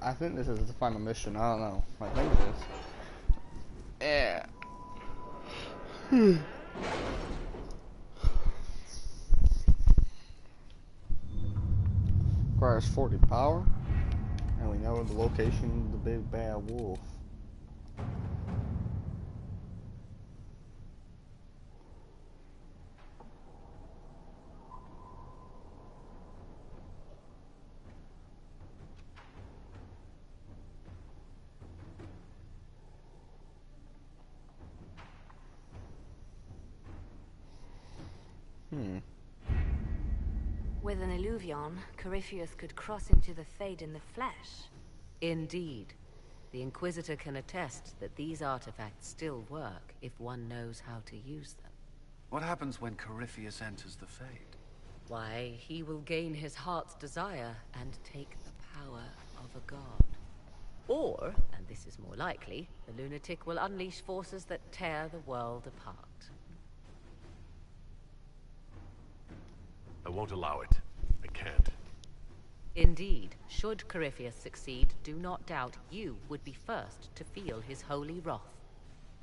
I think this is the final mission. I don't know. I think it is. Yeah. Requires 40 power. And we know the location of the big bad wolf. With an illuvion, Corypheus could cross into the Fade in the flesh. Indeed. The Inquisitor can attest that these artifacts still work if one knows how to use them. What happens when Corypheus enters the Fade? Why, he will gain his heart's desire and take the power of a god. Or, and this is more likely, the lunatic will unleash forces that tear the world apart. I won't allow it. I can't. Indeed, should Corypheus succeed, do not doubt you would be first to feel his holy wrath.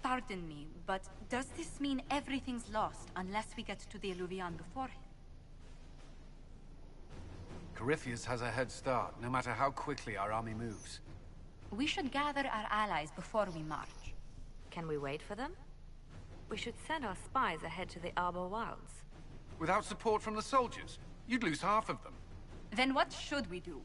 Pardon me, but does this mean everything's lost unless we get to the illuvion before him? Corypheus has a head start, no matter how quickly our army moves. We should gather our allies before we march. Can we wait for them? We should send our spies ahead to the Arbor Wilds. Without support from the soldiers, you'd lose half of them. Then what should we do?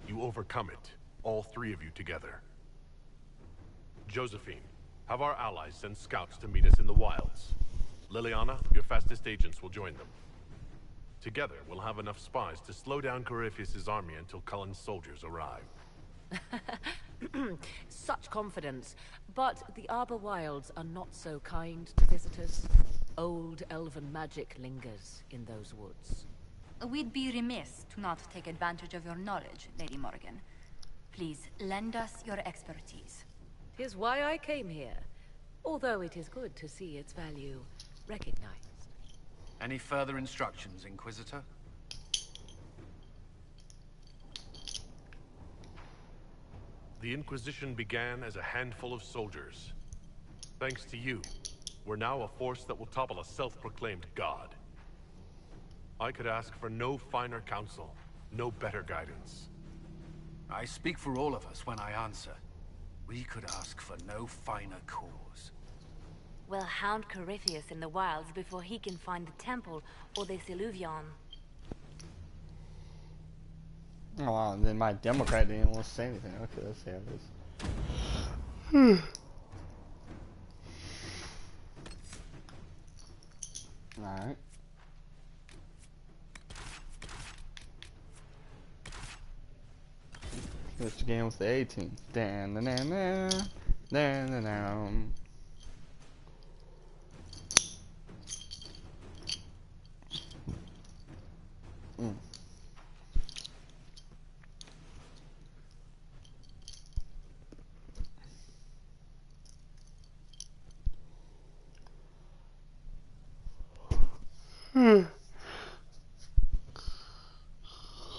You overcome it, all three of you together. Josephine, have our allies send scouts to meet us in the wilds. Liliana, your fastest agents will join them. Together, we'll have enough spies to slow down Corypheus' army until Cullen's soldiers arrive. Such confidence. But the Arbor Wilds are not so kind to visitors. Old elven magic lingers in those woods. We'd be remiss to not take advantage of your knowledge, Lady Morgan. Please, lend us your expertise. 'Tis why I came here. Although it is good to see its value recognized. Any further instructions, Inquisitor? The Inquisition began as a handful of soldiers. Thanks to you, we're now a force that will topple a self-proclaimed god. I could ask for no finer counsel, no better guidance. I speak for all of us when I answer. We could ask for no finer cause. We'll hound Corypheus in the wilds before he can find the temple or this illuvion. Oh wow, then my Democrat didn't want to say anything. Okay, let's see how it is. Alright. Let's begin with the 18. Dan dan dan dan dan dan dan.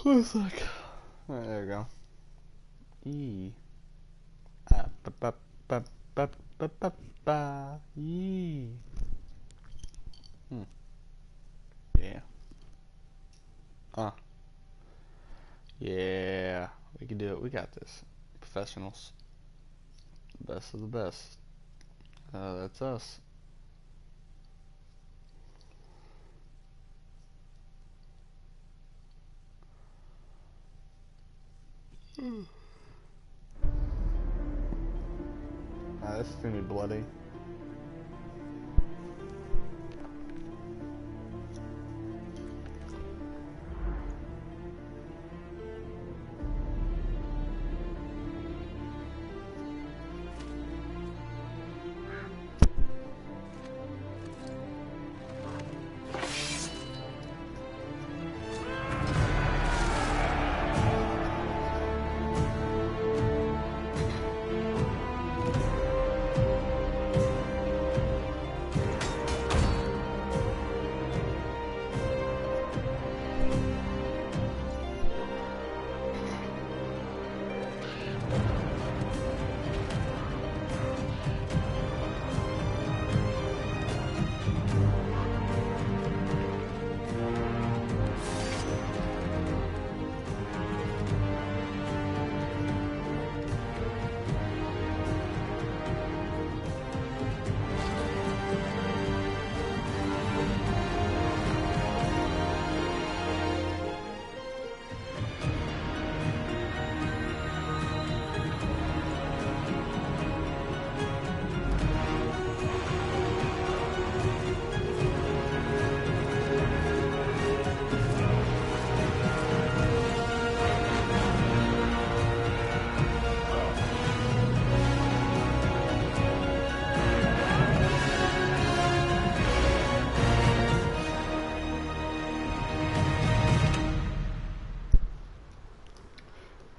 Looks like. Alright, there we go. E. Ba ba ba ba ba ba ba. E. Yeah. Yeah. We can do it. We got this. Professionals. Best of the best. That's us. This is gonna be bloody.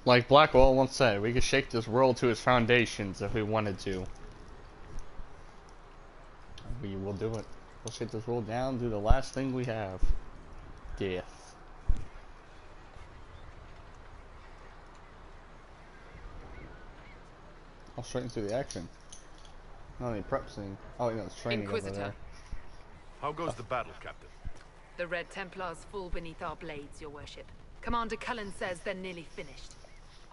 Like Blackwell once said, we could shake this world to its foundations if we wanted to. We will do it. We'll shake this world down, do the last thing we have. Death. I'll straight into the action. Not any prep scene. Oh, you know, it's training over Inquisitor. there. How goes the battle, Captain? The Red Templars fall beneath our blades, your worship. Commander Cullen says they're nearly finished.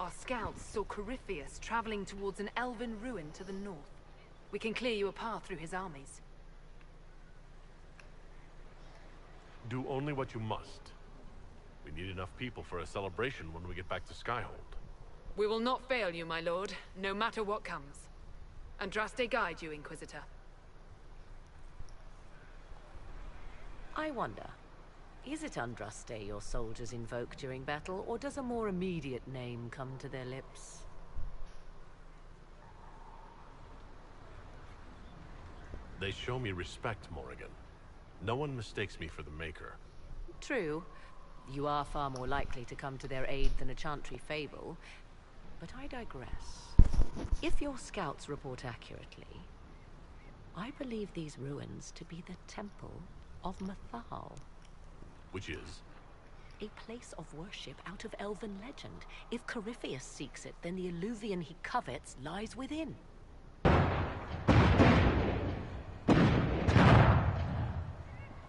Our scouts saw Corypheus traveling towards an elven ruin to the north. We can clear you a path through his armies. Do only what you must. We need enough people for a celebration when we get back to Skyhold. We will not fail you, my lord, no matter what comes. Andraste guide you, Inquisitor. I wonder, is it Andraste your soldiers invoke during battle, or does a more immediate name come to their lips? They show me respect, Morrigan. No one mistakes me for the Maker. True. You are far more likely to come to their aid than a Chantry fable. But I digress. If your scouts report accurately, I believe these ruins to be the Temple of Mathal. Which is? A place of worship out of elven legend. If Corypheus seeks it, then the alluvion he covets lies within.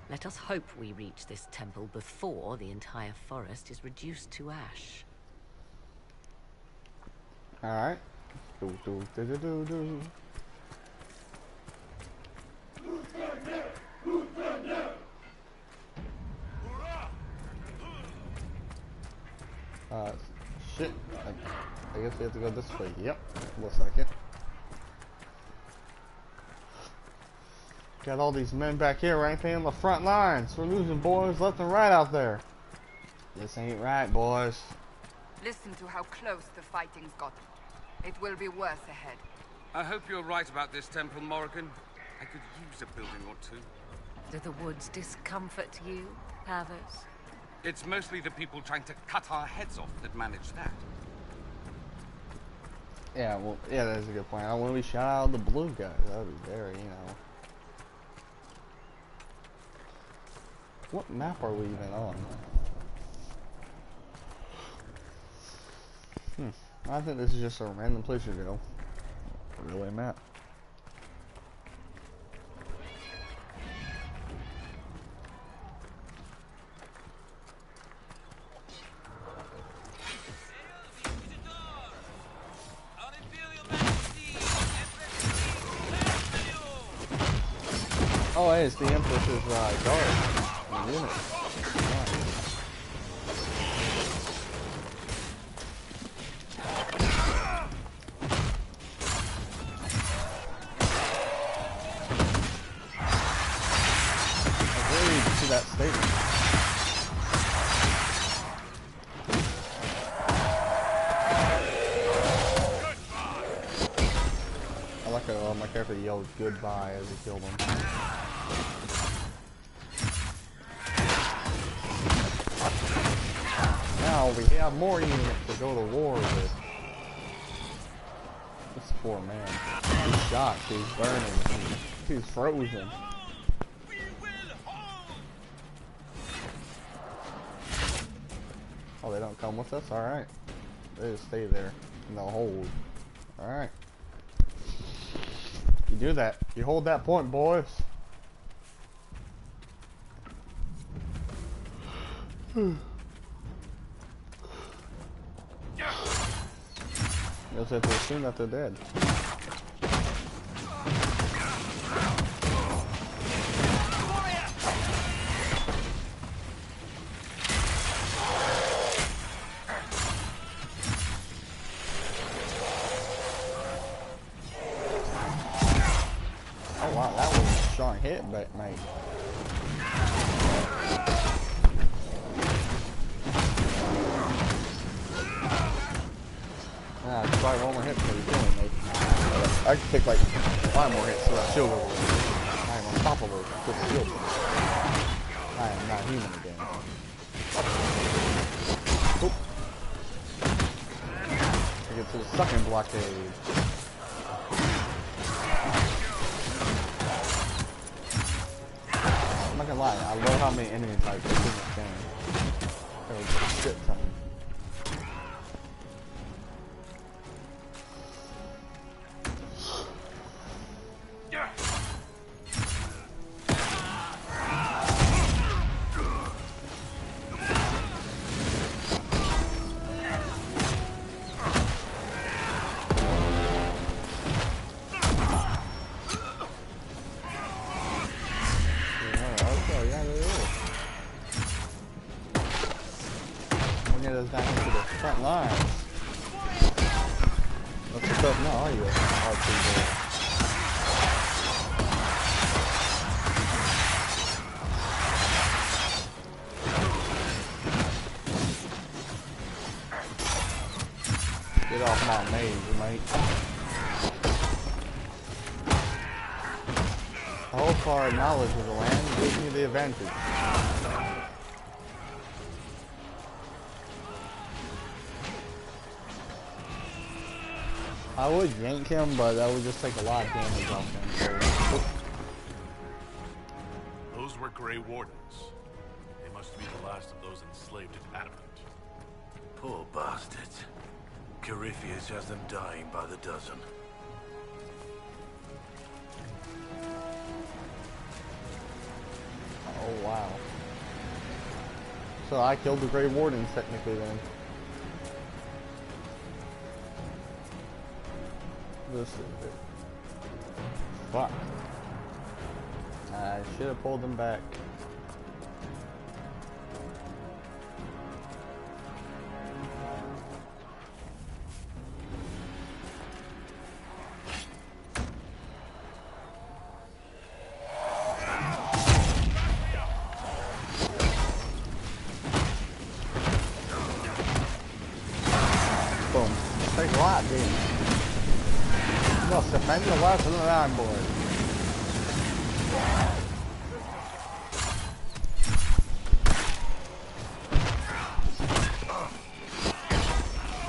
Let us hope we reach this temple before the entire forest is reduced to ash. Alright. Do, do, do, do, do, do. Shit. I guess we have to go this way. Yep. Looks like it. Got all these men back here right there on the front lines. We're losing boys left and right out there. This ain't right, boys. Listen to how close the fighting's gotten. It will be worse ahead. I hope you're right about this temple, Morrigan. I could use a building or two. Do the woods discomfort you, Havers? It's mostly the people trying to cut our heads off that manage that. Yeah, well, yeah, that's a good point. I want to be shot out of the blue guys. That would be very, you know. What map are we even on? I think this is just a random place to go. Really, map. Oh, hey, it's the Empress's guard unit. That statement. I like how my character yelled goodbye as he killed him. Now we have more units to go to war with. This poor man. He's shocked, he's burning, he's frozen. Oh, they don't come with us? Alright. They just stay there and they'll hold. Alright. You do that. You hold that point, boys. You'll have to assume that they're dead. Hit, but mate. Nah, it's probably one more hit before you kill me, mate. I can take like 5 more hits so that shield goes. I am unstoppable with the shield. I am not human again. Oop. Fucking blockade. I'm not gonna lie, I love how many enemy types are in this game. There's a shit ton. Those guys into the front line. What's the stuff now? Are you R2 Get off my maze, mate. The whole card knowledge of the land gives me the advantage. I would yank him, but that would just take a lot of damage off him. So. Those were Grey Wardens. They must be the last of those enslaved at Adamant. Poor bastards. Corypheus has them dying by the dozen. Oh wow. So I killed the Grey Wardens technically then. This is it. Fuck. I should have pulled them back. Boom. Take a lot, dude. You must defend the left and the right, boy.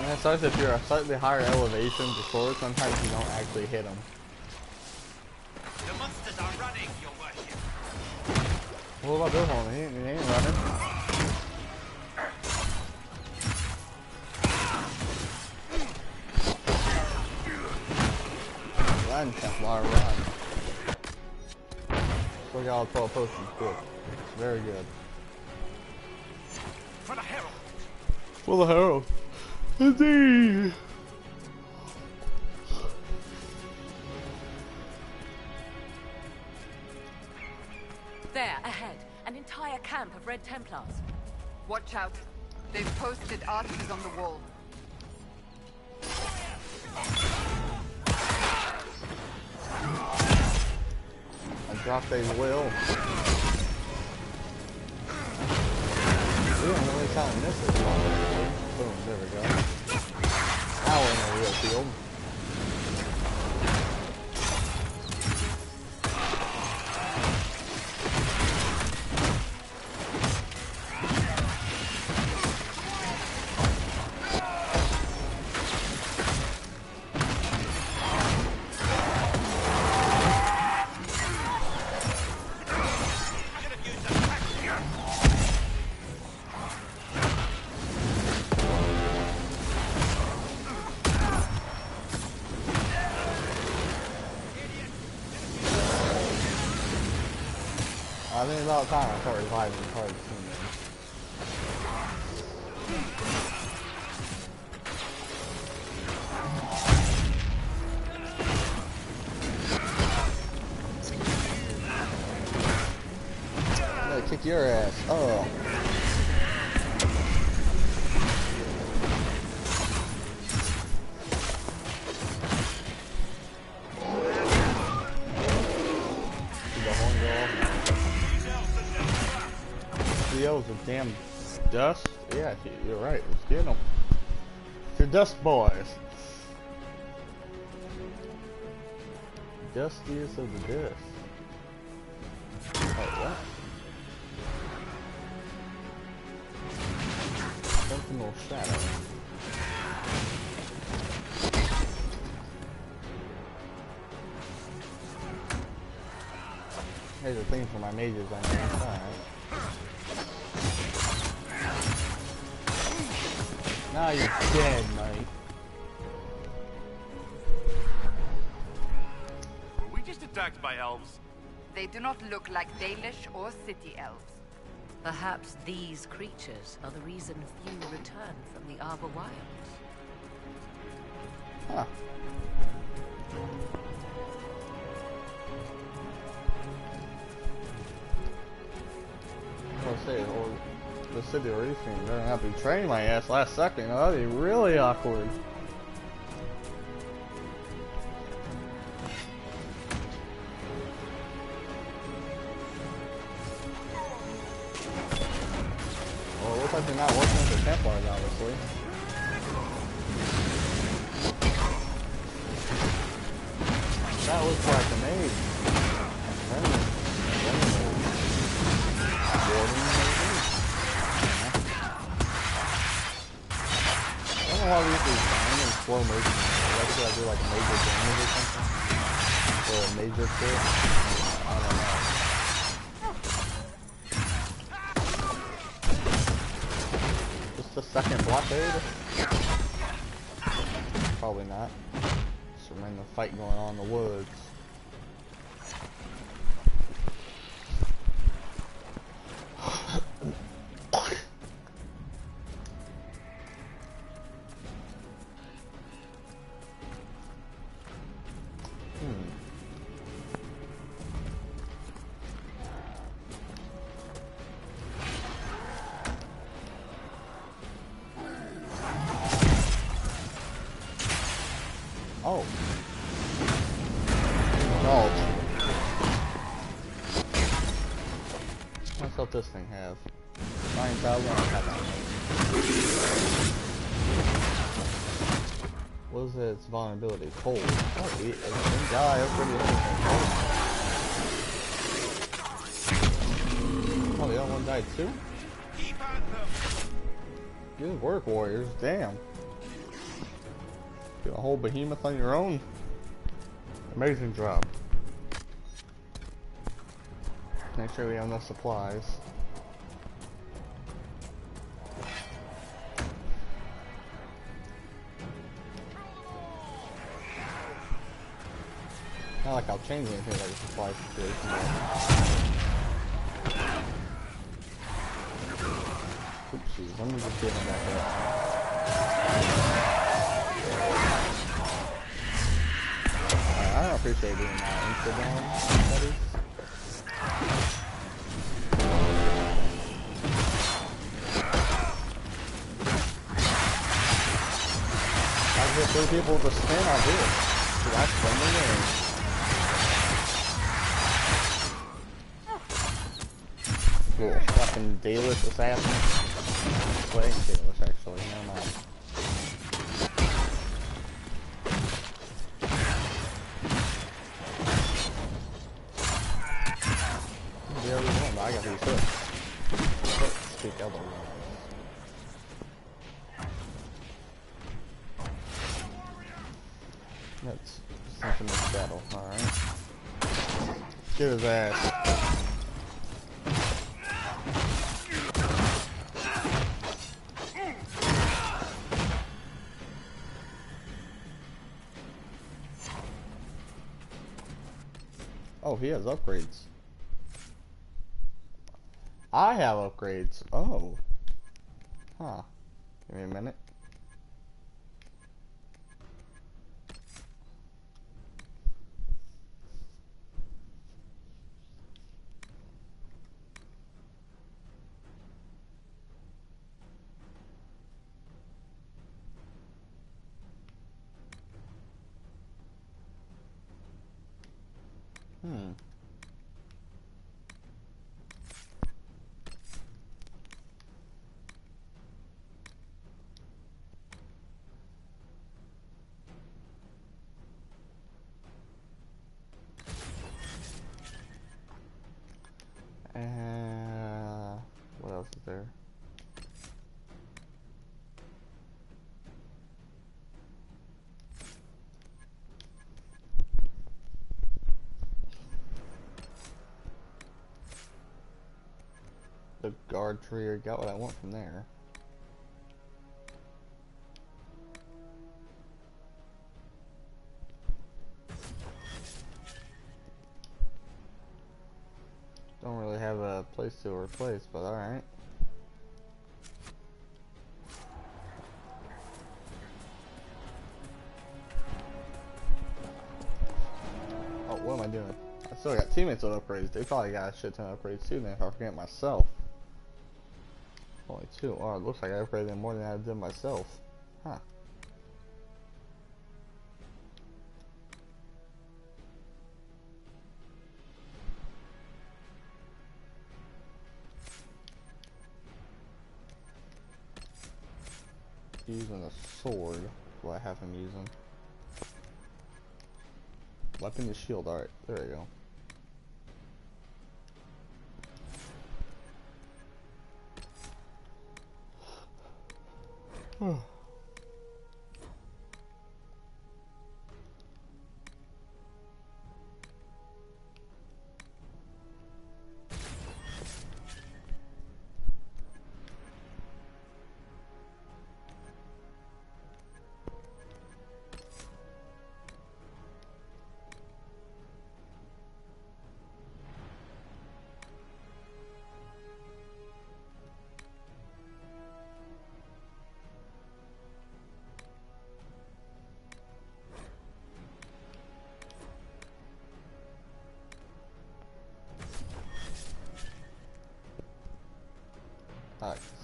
And it sucks if you're a slightly higher elevation before, sometimes you don't actually hit them. The monsters are running, your worship. What about this one? He ain't running. Run, Templar, run. Look at all 12 potions. Good. Very good. For the herald. For the herald. Indeed. There, ahead. An entire camp of Red Templars. Watch out. They've posted archers on the wall. I dropped a will. We don't really count this as well. Boom, there we go. Now we're in the real field. I think it's about time I start reviving the cards soon, man. I'm gonna kick your ass. Oh. Those are damn dust. Yeah, you're right. Let's get them. The dust boys. Dustiest of the dust. Oh, what? Sentinel Shadow. Here's the thing for my mages on the inside. Now you're dead, mate. Were we just attacked by elves? They do not look like Dalish or city elves. Perhaps these creatures are the reason few return from the Arbor Wilds. Huh. I'll say, or the city racing, they're gonna have to train my ass last second. That'd be really awkward. Well, it looks like they're not working with the Templars, obviously. That looks like a maid. I don't know why we usually find in slow motion. Like, I do like major damage or something. Or a major crit. I don't know. Just a second blockade? Probably not. Just a random fight going on in the woods. Oh. No. What's up this thing have? 9,000. What is its vulnerability? Cold. Oh, it can die. That's pretty interesting. Oh, the other one died too? Good work, warriors. Damn. Get a whole behemoth on your own. Amazing job. Make sure we have enough supplies. Not like I'll change anything like the supply situation. Oopsies, let me just get him back up. I don't appreciate being insta-down, buddies. I get 3 people to spin, I'll do it. Dude, I spin the game. Cool. Fucking Dalish assassin. Well, ain't Dalish actually, never mind. I got these hooks. Speak elbow. Let's sink him in this battle, alright. Get his ass. Oh, he has upgrades. I have upgrades. Oh. Huh. Give me a minute. What else is there? the guard tree or got what I want from there. Don't really have a place to replace, but alright. Oh, what am I doing? I still got teammates with upgrades. They probably got a shit ton of upgrades too, then if I forget myself. Only 2. Oh, it looks like I upgraded them more than I did myself. Huh. Using a sword, what I have him using. Weapon to shield, alright, there we go.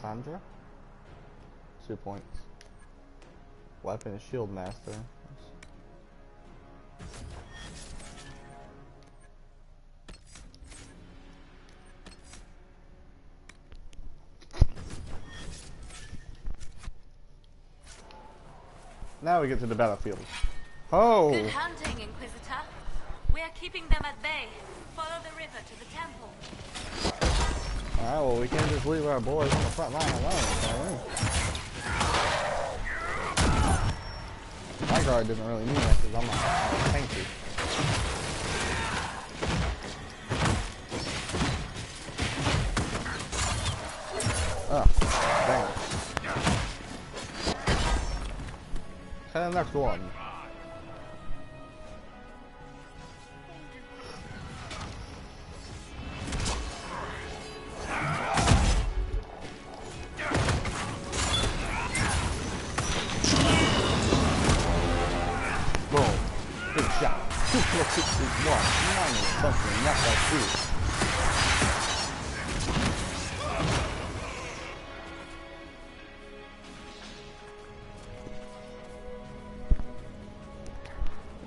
Cassandra? 2 points. Weapon and shield master. Now we get to the battlefield. Oh! Good hunting, Inquisitor. We are keeping them at bay. Follow the river to the temple. Alright, well we can't just leave our boys on the front line alone, can we? My guard didn't really mean that because I'm not tanky. Oh, dang. And the next one.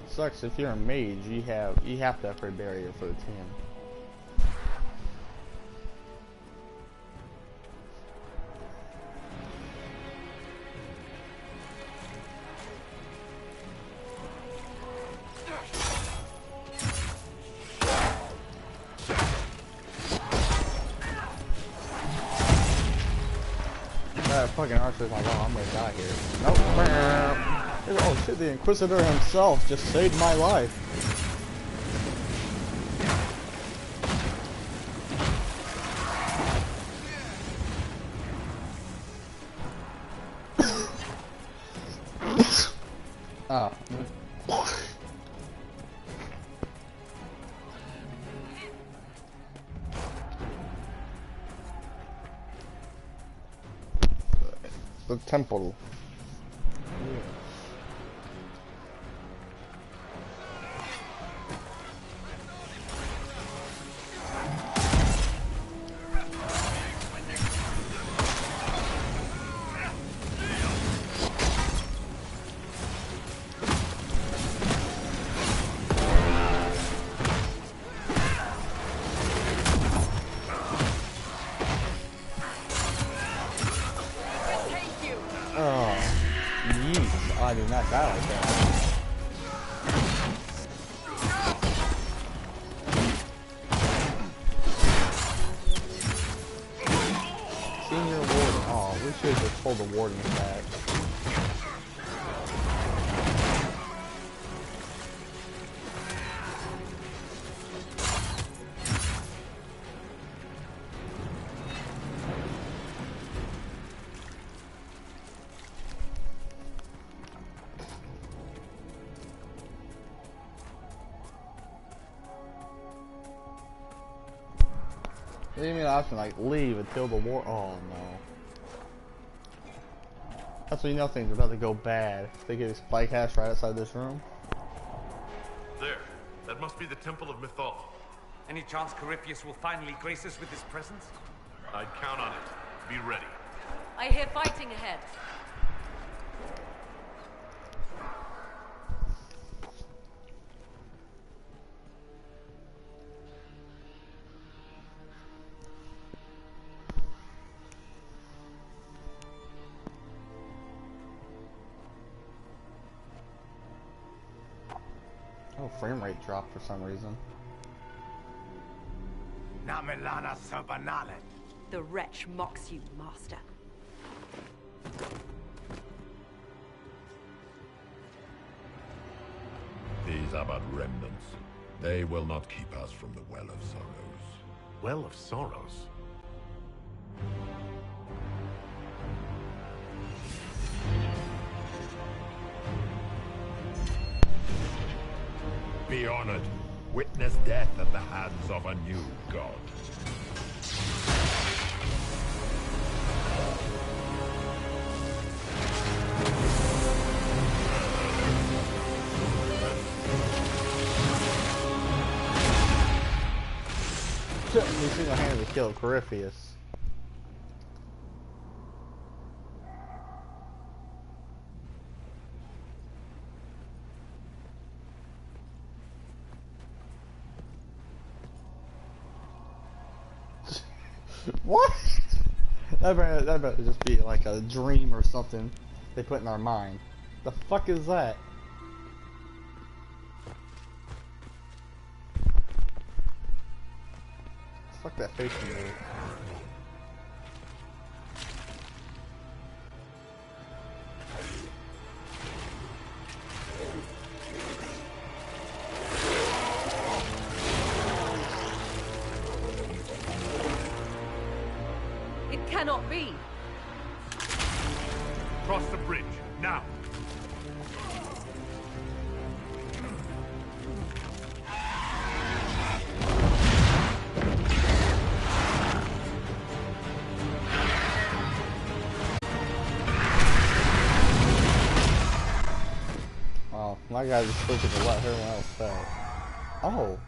Sucks if you're a mage, you have to upgrade barrier for the team. That fucking archer's like, oh, I'm gonna die here. Nope. Oh shit, the Inquisitor himself just saved my life. Ah. The temple. I did not die like that. Senior warden. Oh, we should have just pulled the warden back. They give me the option like leave until the war. Oh no. That's when you know things are about to go bad. They get a spike hash right outside this room. There. That must be the Temple of Mythal. Any chance Corypheus will finally grace us with his presence? I'd count on it. Be ready. I hear fighting ahead. Oh, frame rate dropped for some reason. The wretch mocks you, master. These are but remnants. They will not keep us from the Well of Sorrows. Well of Sorrows? Be honored. Witness death at the hands of a new god. He single-handedly killed Corypheus. What? That better just be like a dream or something they put in our mind. The fuck is that? Fuck that face in there. It cannot be. Cross the bridge, now! Oh, my guy just flipping to let everyone else fail. Oh.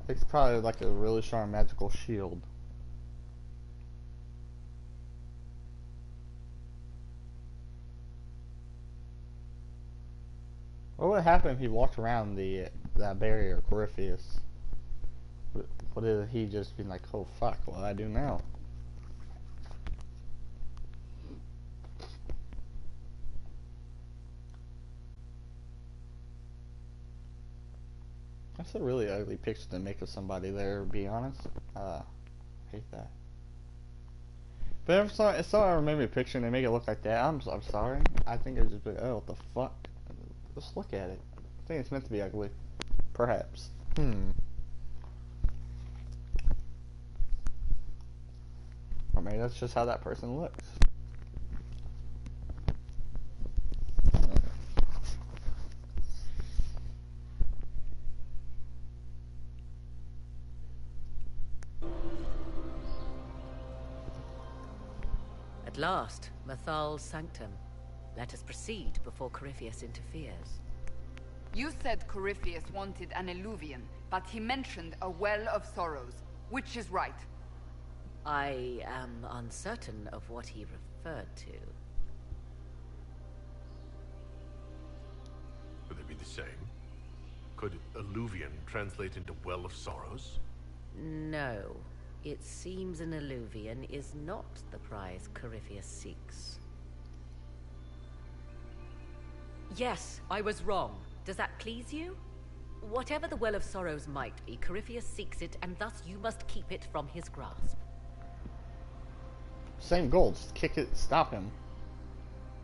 It's probably like a really strong magical shield. What would happen if he walked around that barrier, Corypheus? What if he just been like, oh fuck, what do I do now? That's a really ugly picture to make of somebody there, to be honest. Hate that. But if someone remember a picture and they make it look like that, I'm sorry. I think it's just like, oh, what the fuck? Just look at it. I think it's meant to be ugly. Perhaps. Or maybe that's just how that person looks. At last, Mythal's sanctum. Let us proceed before Corypheus interferes. You said Corypheus wanted an eluvian, but he mentioned a Well of Sorrows. Which is right? I am uncertain of what he referred to. Could they be the same? Could Alluvian translate into Well of Sorrows? No. It seems an eluvian is not the prize Corypheus seeks. Yes, I was wrong. Does that please you? Whatever the Well of Sorrows might be, Corypheus seeks it, and thus you must keep it from his grasp. Same goal, just kick it, stop him.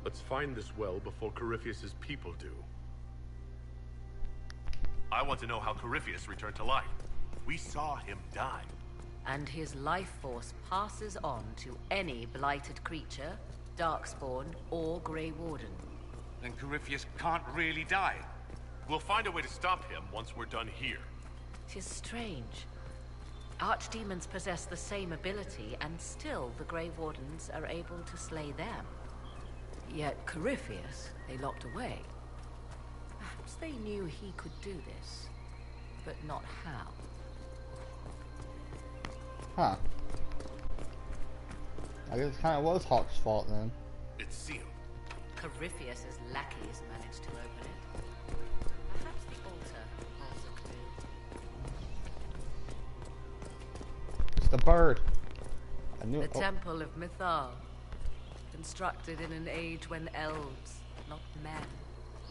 Let's find this well before Corypheus's people do. I want to know how Corypheus returned to life. We saw him die. And his life force passes on to any blighted creature, Darkspawn, or Grey Warden. Then Corypheus can't really die. We'll find a way to stop him once we're done here. 'Tis strange. Archdemons possess the same ability, and still the Grey Wardens are able to slay them. Yet Corypheus, they locked away. Perhaps they knew he could do this, but not how. Huh. I guess it kind of was Hawk's fault then. It's sealed. Corypheus's lackeys managed to open it. Perhaps the altar holds a clue. It's the bird. I knew The it. Temple of Mythal, constructed in an age when elves, not men,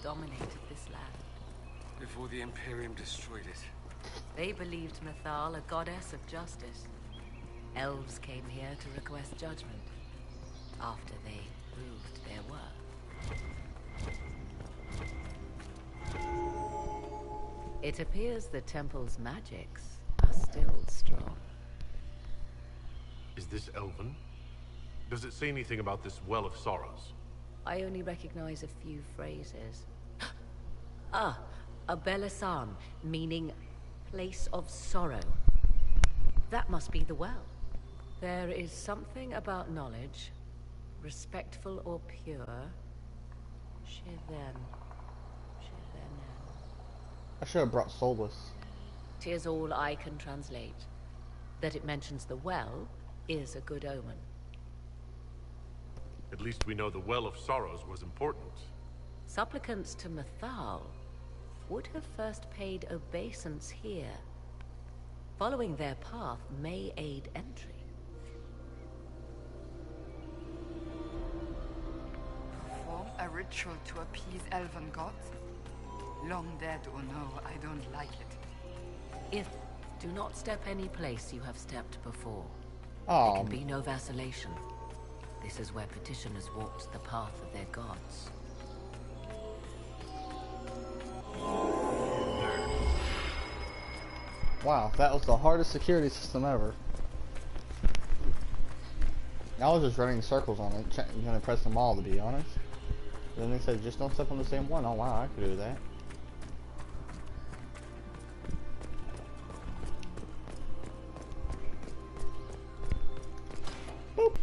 dominated this land. Before the Imperium destroyed it. They believed Mythal a goddess of justice. Elves came here to request judgment, after they proved their worth. It appears the temple's magics are still strong. Is this Elven? Does it say anything about this Well of Sorrows? I only recognize a few phrases. Ah, a Belisan, meaning place of sorrow. That must be the well. There is something about knowledge, respectful or pure. Shiven. I should have brought Solus. 'Tis all I can translate. That it mentions the well is a good omen. At least we know the Well of Sorrows was important. Supplicants to Mythal would have first paid obeisance here. Following their path may aid entry. Perform a ritual to appease elven gods? Long dead or no, I don't like it. Do not step any place you have stepped before. Oh, There can be no vacillation. This is where petitioners walked the path of their gods. wow, that was the hardest security system ever. I was just running circles on it, gonna press them all to be honest. Then they said just don't step on the same one. Oh wow, I could do that. Boop.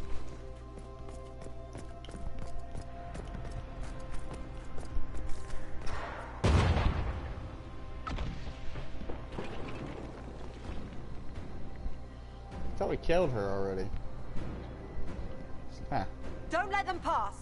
I thought we killed her already. Huh. Don't let them pass!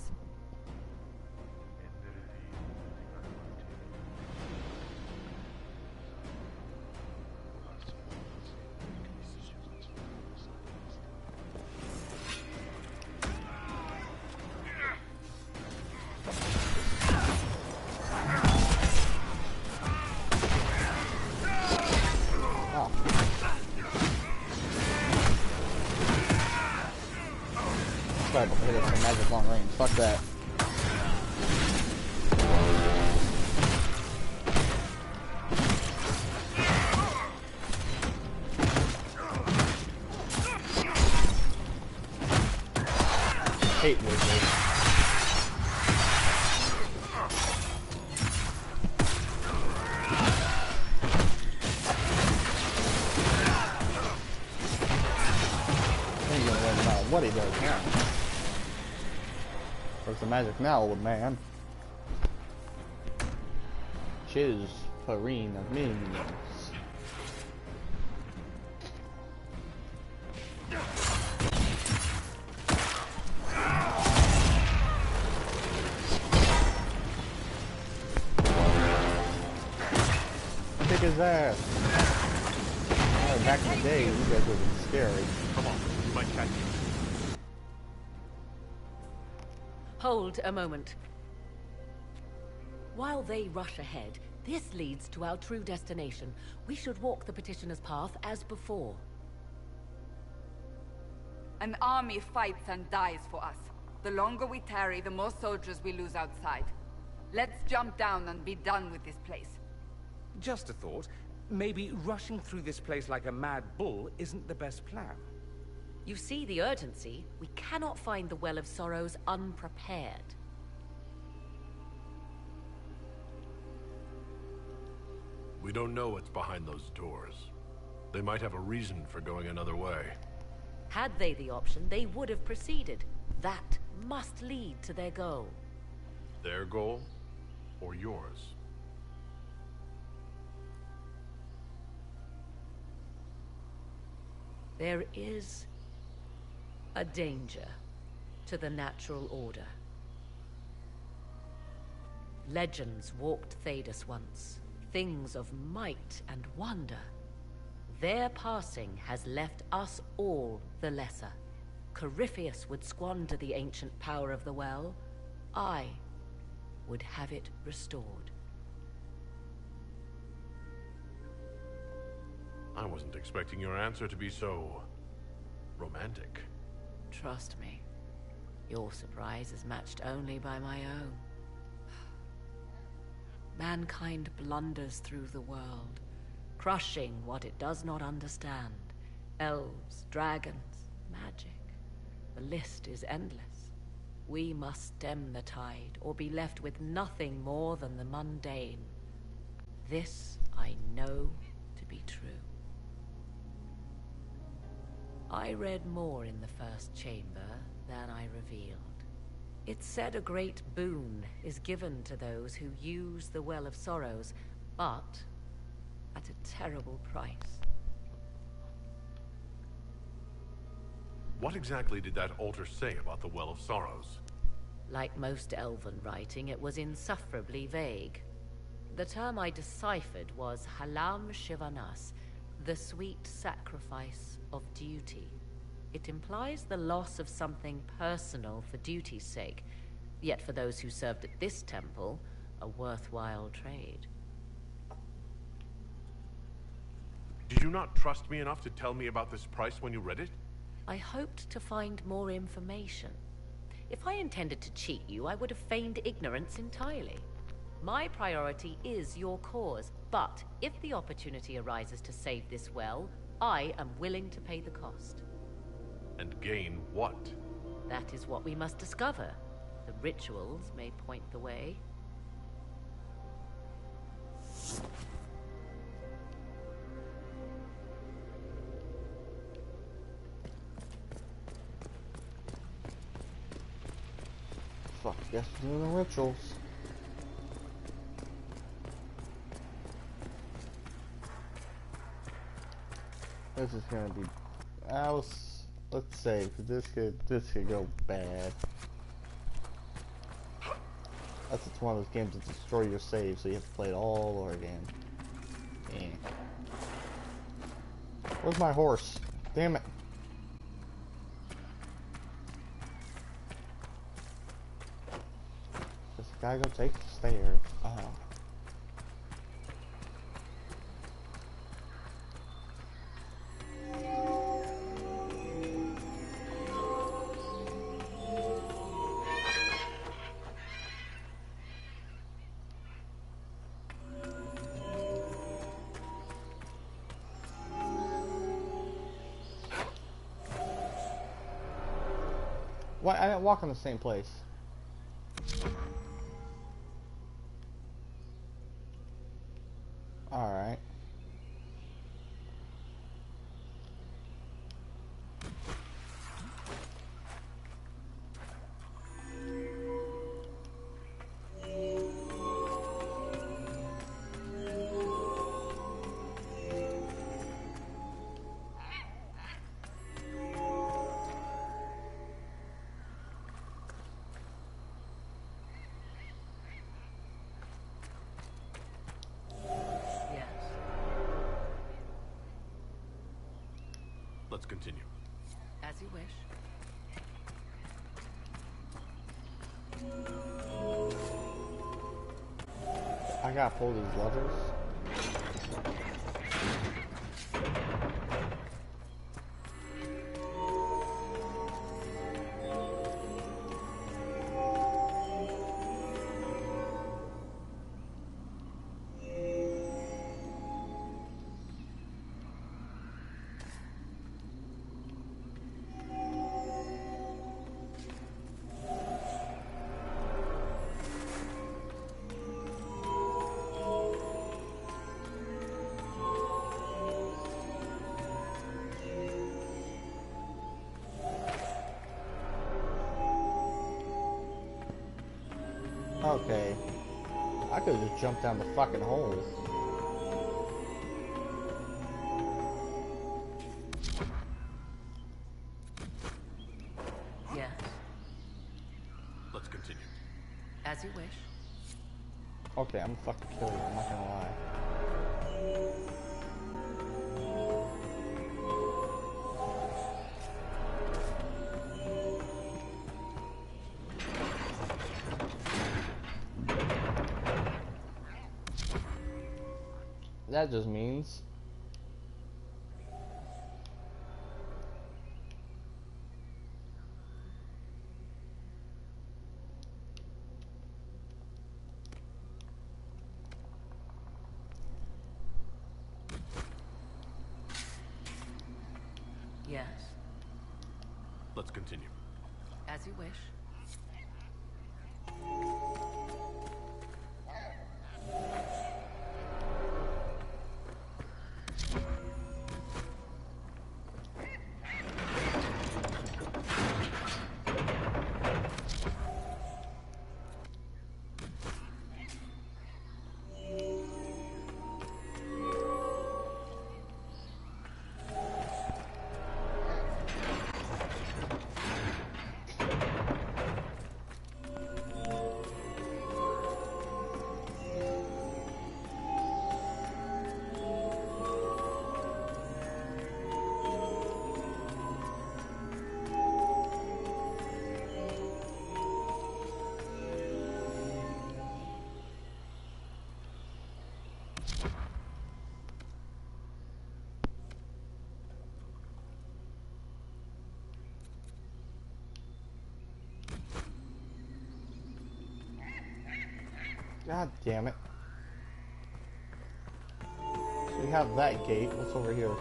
Hit it from magic long range. Fuck that. Hate wizards. Ain't gonna worry about what he does now. Where's the magic now, old man? Chiz Farine of Minions. Kick his ass. Oh, back in the day, you guys were scary. Come on, you might catch me. Hold a moment. While they rush ahead, this leads to our true destination. We should walk the petitioner's path as before. An army fights and dies for us. The longer we tarry, the more soldiers we lose outside. Let's jump down and be done with this place. Just a thought. Maybe rushing through this place like a mad bull isn't the best plan. You see the urgency. We cannot find the Well of Sorrows unprepared. We don't know what's behind those doors. They might have a reason for going another way. Had they the option, they would have proceeded. That must lead to their goal. Their goal, or yours? There is a danger to the natural order. Legends walked Thedas once, things of might and wonder. Their passing has left us all the lesser. Corypheus would squander the ancient power of the well. I would have it restored. I wasn't expecting your answer to be so romantic. Trust me, your surprise is matched only by my own. Mankind blunders through the world, crushing what it does not understand. Elves, dragons, magic. The list is endless. We must stem the tide, or be left with nothing more than the mundane. This I know to be true. I read more in the first chamber than I revealed. It said a great boon is given to those who use the Well of Sorrows, but at a terrible price. What exactly did that altar say about the Well of Sorrows? Like most elven writing, it was insufferably vague. The term I deciphered was Halam Shivanas, the sweet sacrifice of duty. It implies the loss of something personal for duty's sake, yet for those who served at this temple, a worthwhile trade. Did you not trust me enough to tell me about this price when you read it? I hoped to find more information. If I intended to cheat you, I would have feigned ignorance entirely. My priority is your cause, but if the opportunity arises to save this well, I am willing to pay the cost. And gain what? That is what we must discover. The rituals may point the way. Fuck, guess we're doing the rituals. This is gonna be... let's say, this could go bad. That's just one of those games that destroy your save, so you have to play it all over again. Yeah. Where's my horse? Damn it. Does the guy go take the stairs? Oh. Why? I didn't walk in the same place. Alright. Let's continue. As you wish. I gotta pull these levers. Okay. I could have just jumped down the fucking hole. Yes. Let's continue. As you wish. Okay, I'm gonna fucking kill you, I'm not gonna lie. That just means Yes. Let's continue. As you wish. God damn it. So we have that gate. What's over here?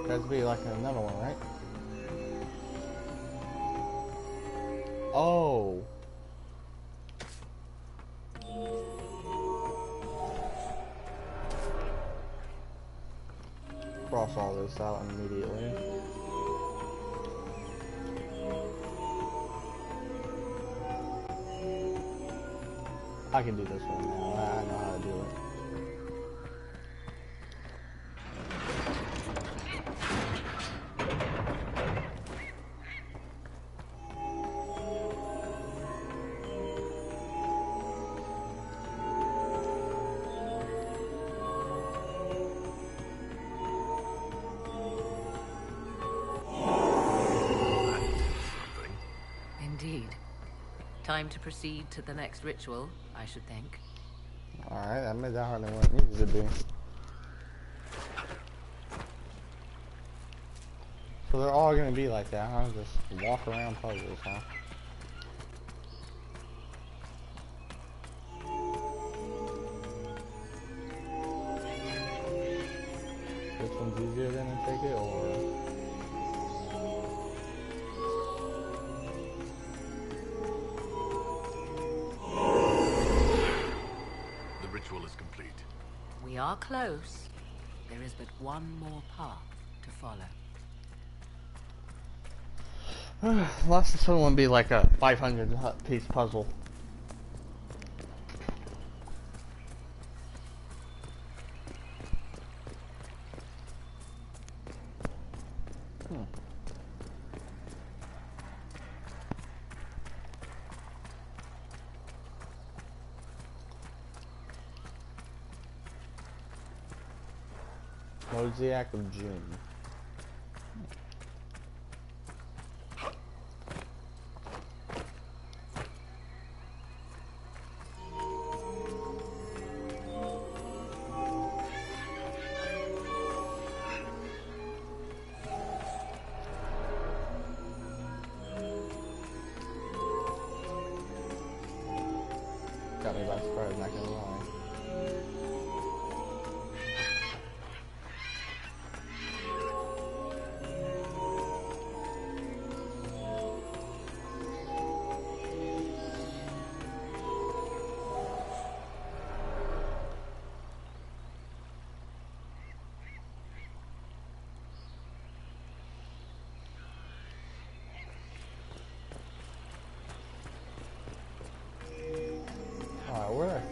There has to be like another one, right? Oh. Cross all this out immediately. I can do this one now. I know how to do it. Indeed. Time to proceed to the next ritual, I should think. Alright, I made that harder than what it needed to be. So they're all gonna be like that, huh? Just walk around puzzles, huh? Which one's easier than to take it, or? We are close. There is but one more path to follow. Last this one would be like a 500 piece puzzle. Mosaic of June. Got me by surprise, not gonna lie.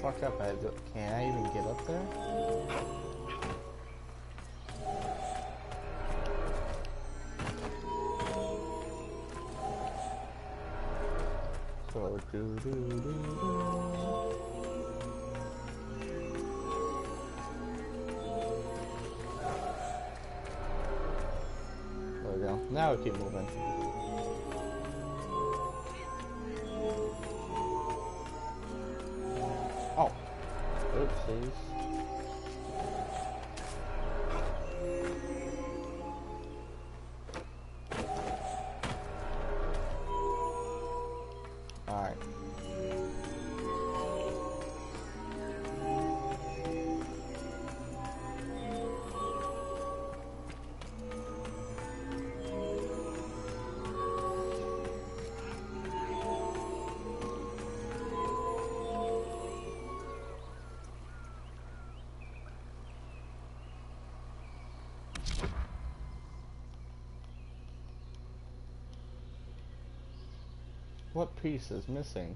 fuck up. Can I even get up there? So there we go. Now we keep moving. Oh. Oopsies. Alright. What piece is missing?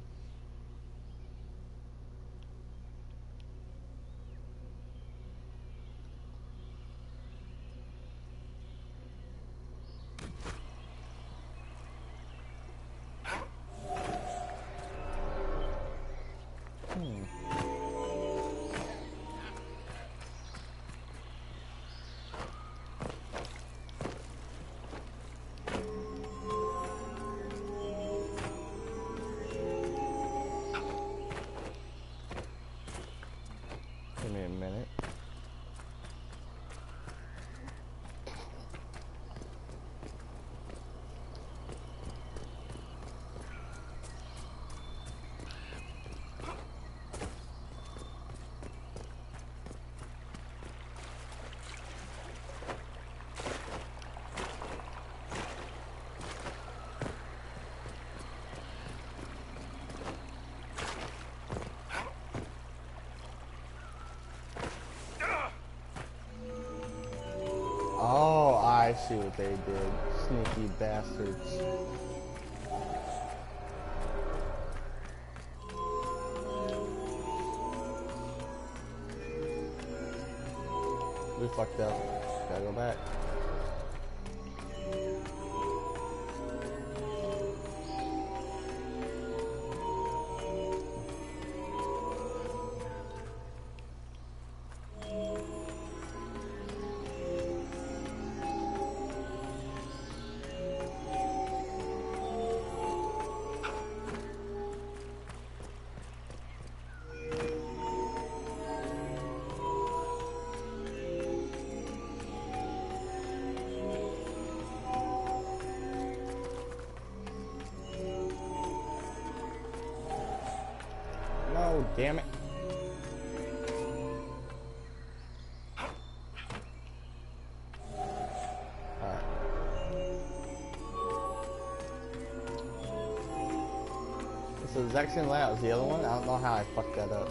Give me a minute. Oh, I see what they did. Sneaky bastards. We fucked up. Gotta go back. No, damn it. Alright. It's the exact same layout as the other one. I don't know how I fucked that up.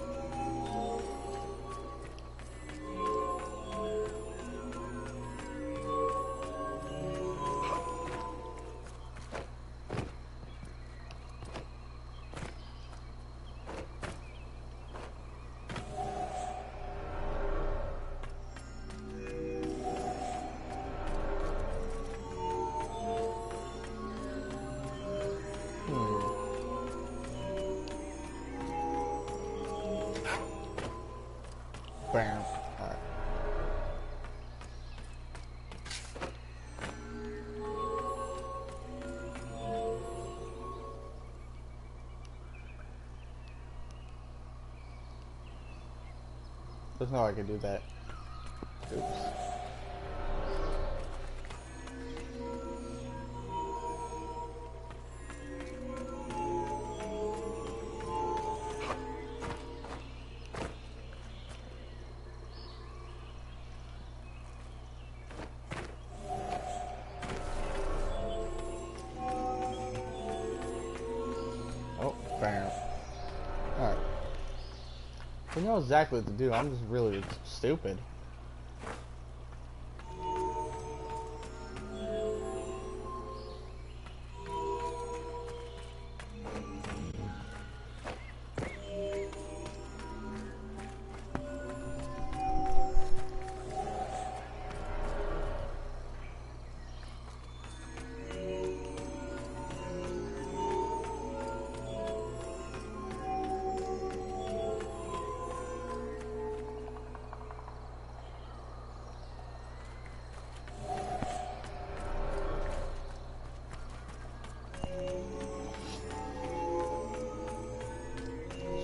Bam. Alright. There's no way I can do that. Oops. Oh, bam. Alright. We know exactly what to do. I'm just really stupid.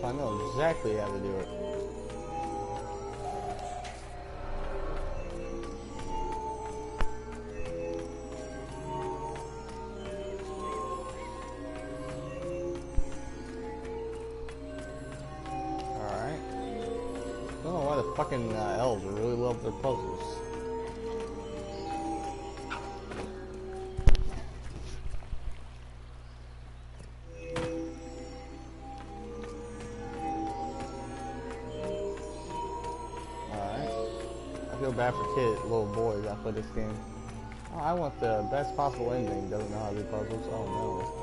So I know exactly how to do it. Alright. I don't know why the fucking elves really love their puzzles. I feel bad for little boys that play this game. Oh, I want the best possible ending. Doesn't know how to do puzzles. Oh no.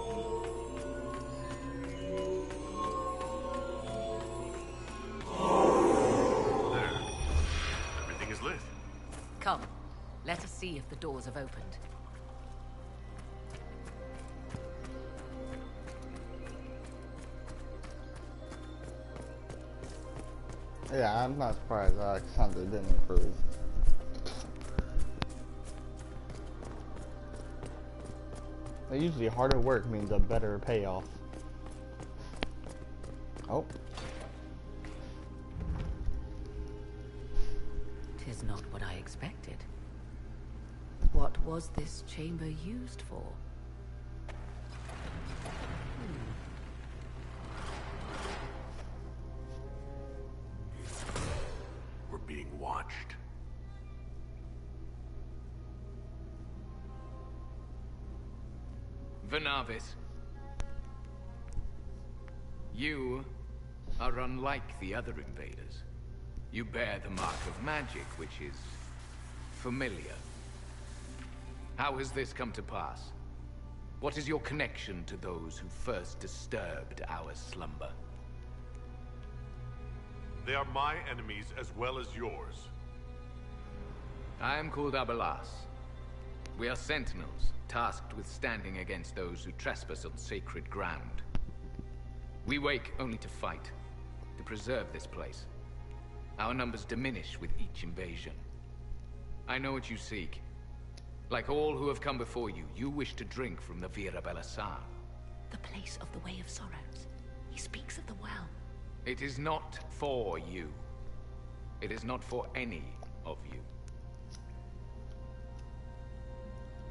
There. Everything is lit. Come, let us see if the doors have opened. Yeah, I'm not surprised Cassandra didn't improve. Usually harder work means a better payoff. Oh. 'Tis not what I expected. What was this chamber used for? We're being watched. Venavis, you are unlike the other invaders. You bear the mark of magic, which is familiar. How has this come to pass? What is your connection to those who first disturbed our slumber? They are my enemies as well as yours. I am called Abelas. We are sentinels, tasked with standing against those who trespass on sacred ground. We wake only to fight, to preserve this place. Our numbers diminish with each invasion. I know what you seek. Like all who have come before you, you wish to drink from the Vira Belasan. The place of the Way of Sorrows. He speaks of the well. It is not for you. It is not for any of you.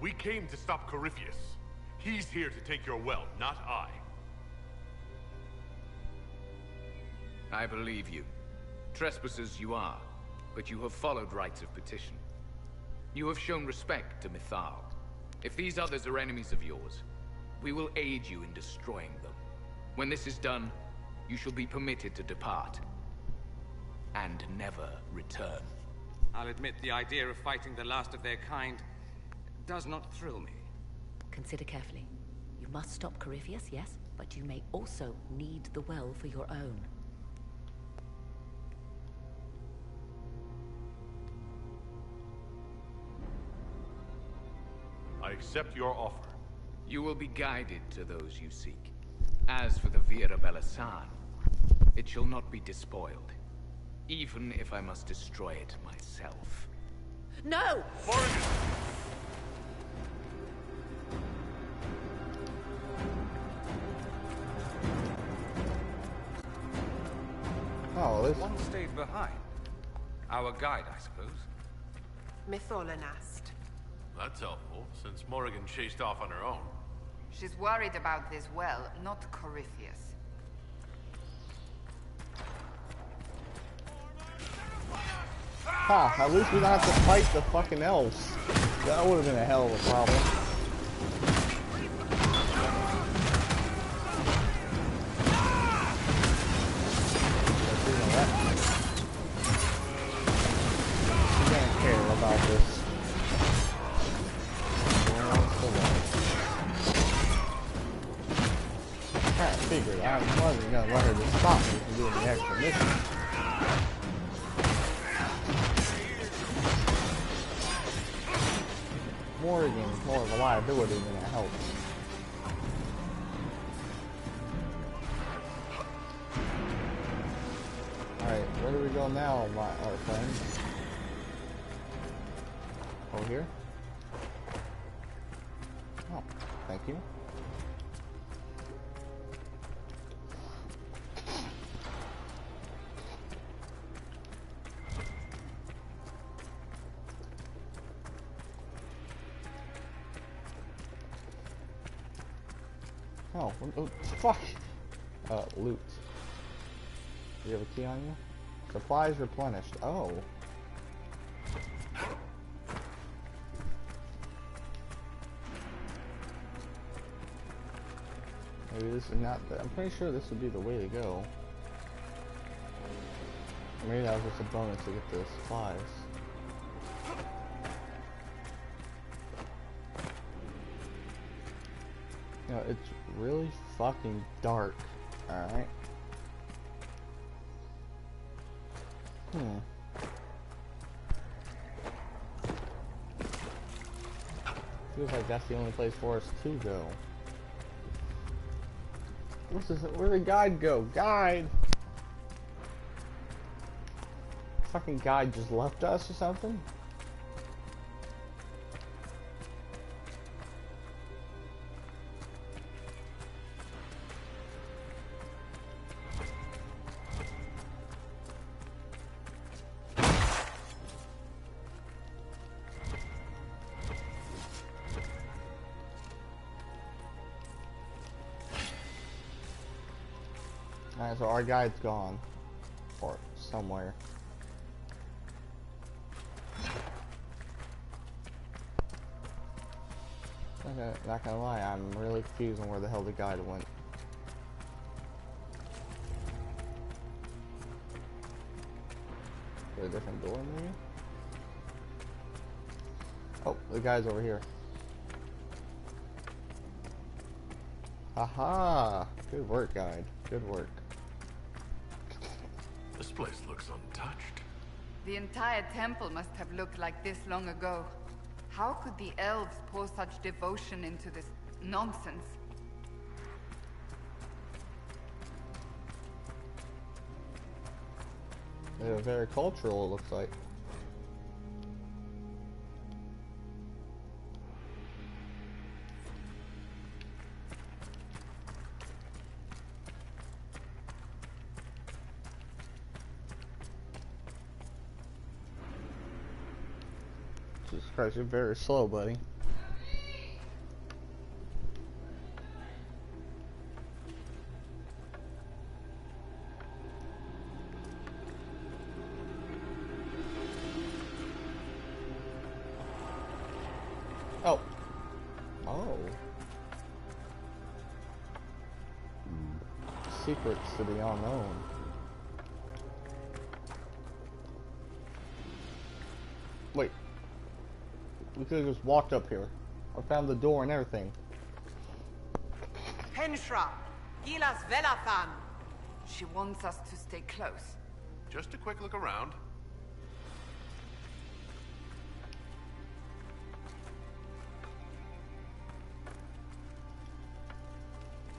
We came to stop Corypheus. He's here to take your well, not I. I believe you. Trespassers you are, but you have followed rites of petition. You have shown respect to Mythal. If these others are enemies of yours, we will aid you in destroying them. When this is done, you shall be permitted to depart. And never return. I'll admit the idea of fighting the last of their kind does not thrill me. Consider carefully. You must stop Corypheus, yes, but you may also need the well for your own. I accept your offer. You will be guided to those you seek. As for the Vira Belasan, it shall not be despoiled, even if I must destroy it myself. No! Morgan! Oh, this one stayed behind. Our guide, I suppose. Mytholanast. That's helpful, since Morrigan chased off on her own. She's worried about this well, not Corypheus. Ha, at least we don't have to fight the fucking elves. That would have been a hell of a problem. She doesn't care about this. I figured I wasn't gonna let her just stop me from doing the extra mission. Morrigan is more of a liability than a help. Alright, where do we go now, our friends? Over here? Oh, thank you. Oh, fuck! Loot. Do you have a key on you? Supplies replenished. Oh. Maybe this is not the... I'm pretty sure this would be the way to go. Maybe that was just a bonus to get the supplies. You know, it's really fucking dark. Alright. Feels like that's the only place for us to go. What's this? Where'd the guide go? Guide! Fucking guide just left us or something? Alright, so our guide's gone. Or somewhere. Not gonna lie, I'm really confused on where the hell the guide went. Is there a different door maybe? Oh, the guy's over here. Aha! Good work, guide. Good work. This place looks untouched. The entire temple must have looked like this long ago. How could the elves pour such devotion into this nonsense? They're very cultural, it looks like. Jesus Christ, you're very slow, buddy. Oh. Oh. Secrets to the unknown. Wait. We could have just walked up here. I found the door and everything. Henshra! Gilas Velathan! She wants us to stay close. Just a quick look around.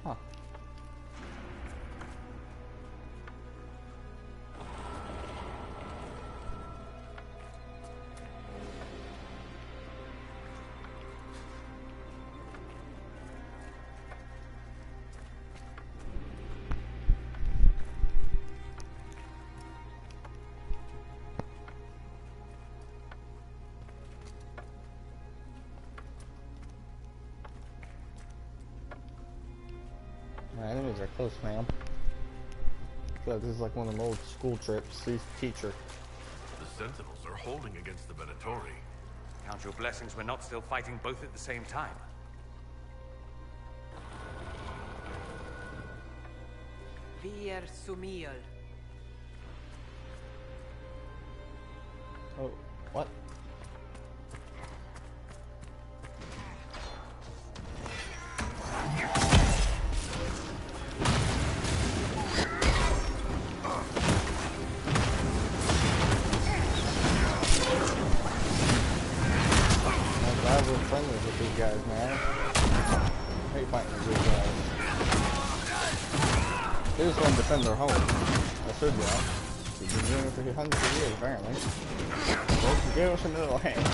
Huh. My enemies are close, ma'am. I feel like this is like one of them old school trips. See teacher. The Sentinels are holding against the Venatori. Count your blessings we're not still fighting both at the same time. Vir Sumiel. Oh, what? With these guys, man. I hate fighting with these guys. They just want to defend their home. That's their job. We've been doing it for hundreds of years, apparently. They can give us into their hands.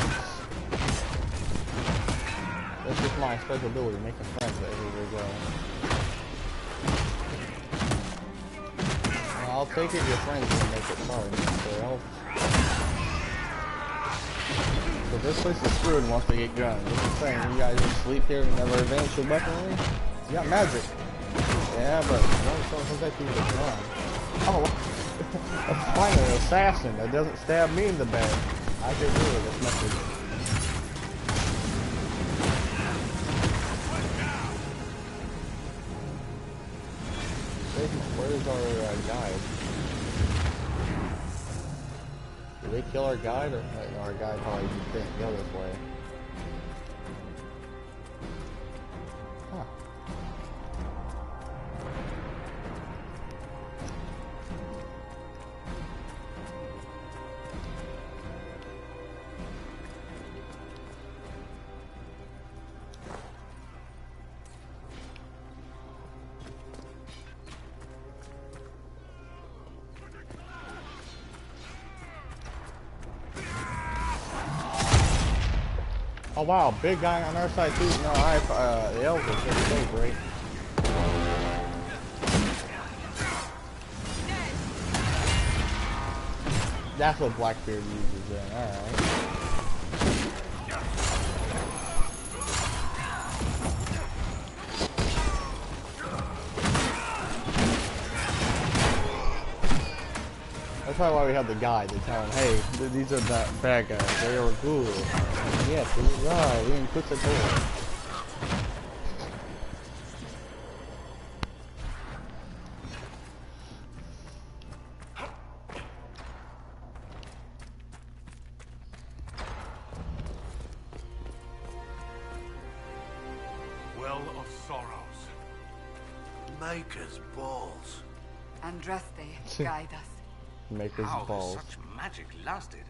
That's just my special ability, making friends wherever we go. Well, I'll take it your friends will make it. Sorry, Mr. Elf. So this place is screwed once they get guns. Just saying, you guys just sleep here and never advance your weaponry? You got magic. Yeah, but don't protect you with a gun. Oh, let's find an assassin that doesn't stab me in the back. I get rid of this message. Where's our guide? Did they kill our guide, or no, our guide probably didn't go this way? Huh. Oh wow, big guy on our side too. No, the elves are pretty so great. That's what Blackbeard uses then, alright. That's probably why we have the guide to tell him, hey, these are the bad guys, they are good. Yes, he's right, he inquisitor. Well of Sorrows. Maker's balls. Andraste, guide us. Maker's How balls. such magic lasted?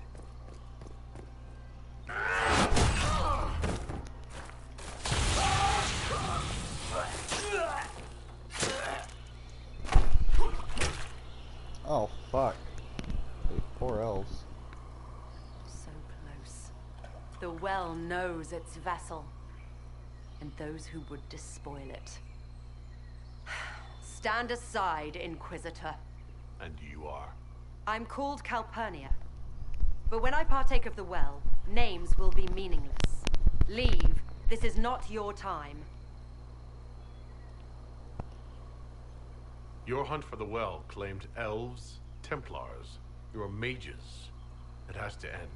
Oh, fuck. These poor elves. So close. The well knows its vessel, and those who would despoil it. Stand aside, Inquisitor. And you are? I'm called Calpurnia. But when I partake of the well, names will be meaningless. Leave. This is not your time. Your hunt for the well claimed elves, Templars, your mages. It has to end.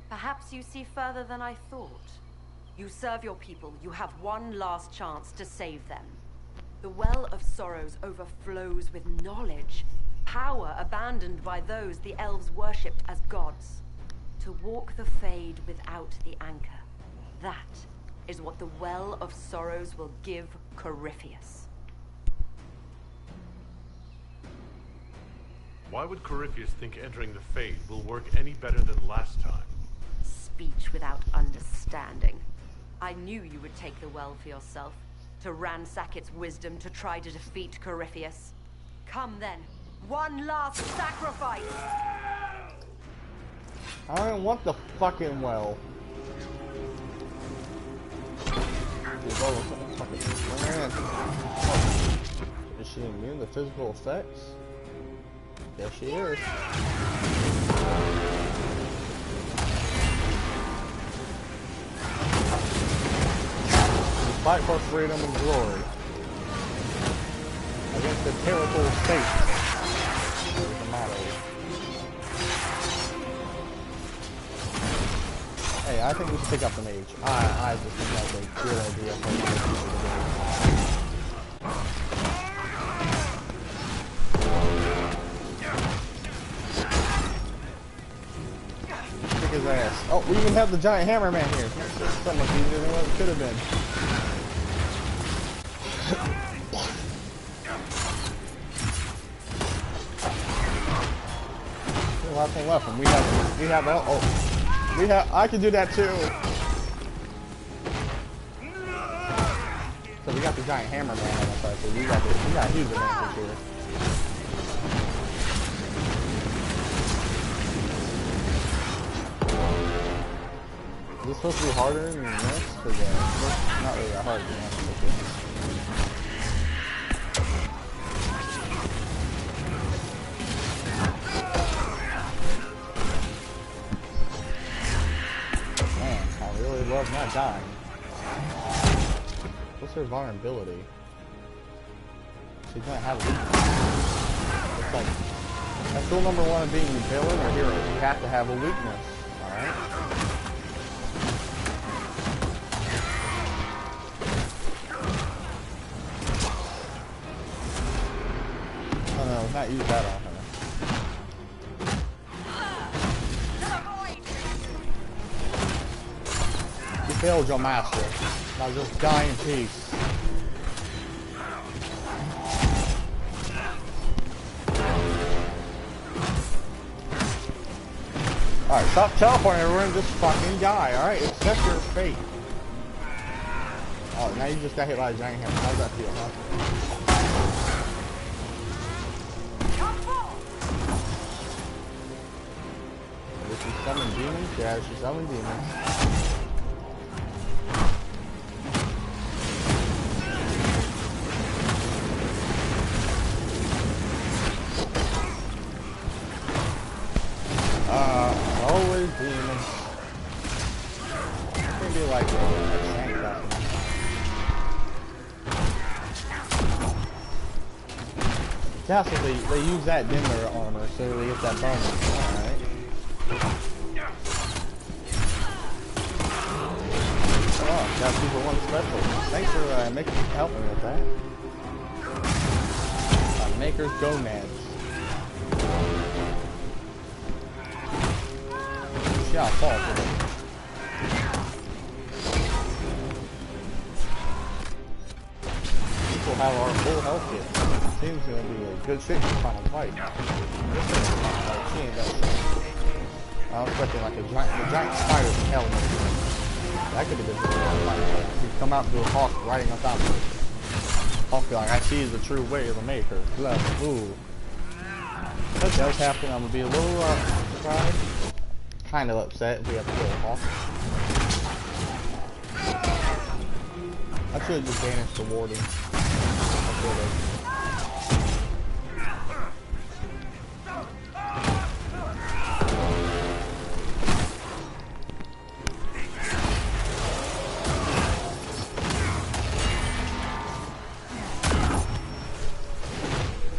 Perhaps you see further than I thought. You serve your people. You have one last chance to save them. The Well of Sorrows overflows with knowledge. Power abandoned by those the elves worshipped as gods. To walk the Fade without the anchor. That is what the Well of Sorrows will give Corypheus. Why would Corypheus think entering the Fade will work any better than last time? Speech without understanding. I knew you would take the well for yourself. To ransack its wisdom to try to defeat Corypheus. Come then. One last sacrifice! I don't want the fucking well. Is she immune to physical effects? Yes, she is. We fight for freedom and glory against the terrible state. The motto. Hey, I think we should pick up the mage. I just think that's a good idea for my people to do. Kick his ass. Oh, we even have the giant hammer man here. It's so much easier than what it could have been. Last one left, and we have I can do that too. So we got the giant hammer man on the side, so we got a huge advantage here. Is this supposed to be harder than this? Because it's not really that hard to answer. Love not dying. What's her vulnerability? She's gonna have a weakness. It's like, that's rule number one of being a villain or hero. You have to have a weakness, alright? Oh no, not use that on her. You failed your master. Now just die in peace. Alright, stop teleporting everyone and just fucking die, alright? Accept your fate. Oh, now you just got hit by a giant hammer. How does that feel, huh? Did she summon demons? Yeah, she summoned demons. Always demons. It's gonna be like a sandcastle. Castle, they use that dimmer armor so they get that bonus. Alright. Oh, got 2-for-1 special. Thanks for helping me with that. Maker's Gonads. Yeah, fall. People have our full health kit. Seems gonna be a good shit to final fight. She ain't that shit. I was expecting like a giant spider from hell. That could have been good. You come out to a hawk riding on top of it. Hawk be like, I see the true way of the maker. Ooh. If that does happen, I'm gonna be a little surprised. Kind of upset if we have to kill a hawk. I should have just banished the warden. I should have.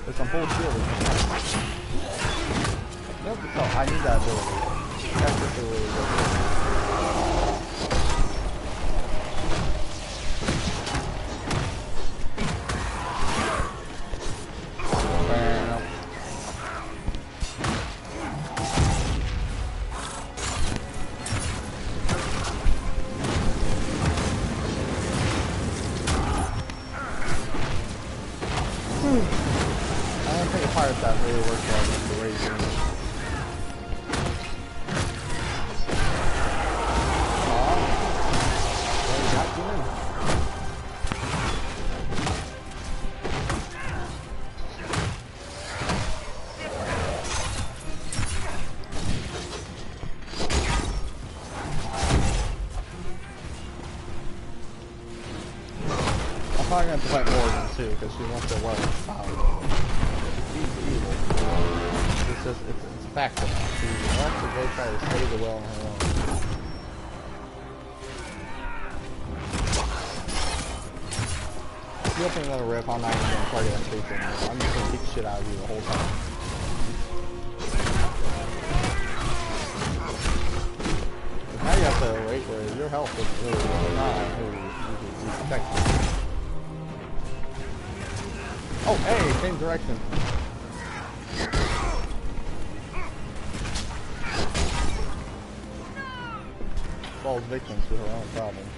There's some full shield. Nope, no, I need that ability. That's just a really good one. Bam. I don't think a pirate that really works well against the raging. I'm probably going to fight Morgan too, because she wants to wear power. She's evil. It's a fact of it. She wants to go try to save the well on her own. If you open another rip, I'm not even going to target that creature anymore. I'm just going to beat the shit out of you the whole time. Now you have to wait where your health is really high. You protect you. Oh, hey, same direction. Falls victim to her own problems.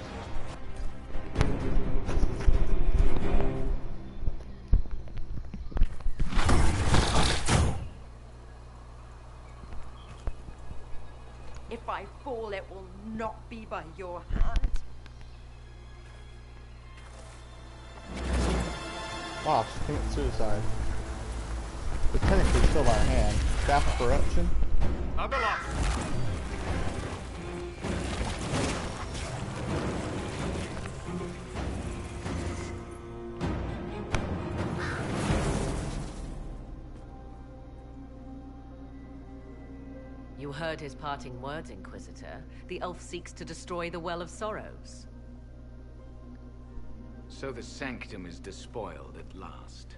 If I fall, it will not be by your hand. Wow, she committed suicide. But technically still by hand. Staff of corruption. You heard his parting words, Inquisitor. The elf seeks to destroy the Well of Sorrows. So the sanctum is despoiled at last.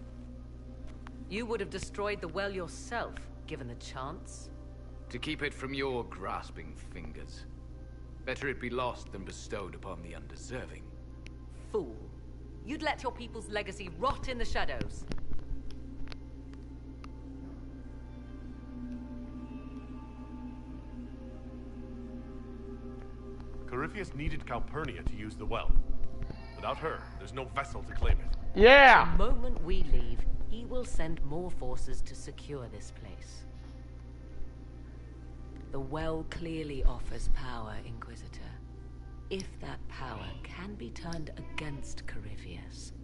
You would have destroyed the well yourself, given the chance. To keep it from your grasping fingers. Better it be lost than bestowed upon the undeserving. Fool. You'd let your people's legacy rot in the shadows. Corypheus needed Calpurnia to use the well. Without her, there's no vessel to claim it. Yeah! The moment we leave, he will send more forces to secure this place. The well clearly offers power, Inquisitor. If that power can be turned against Corypheus,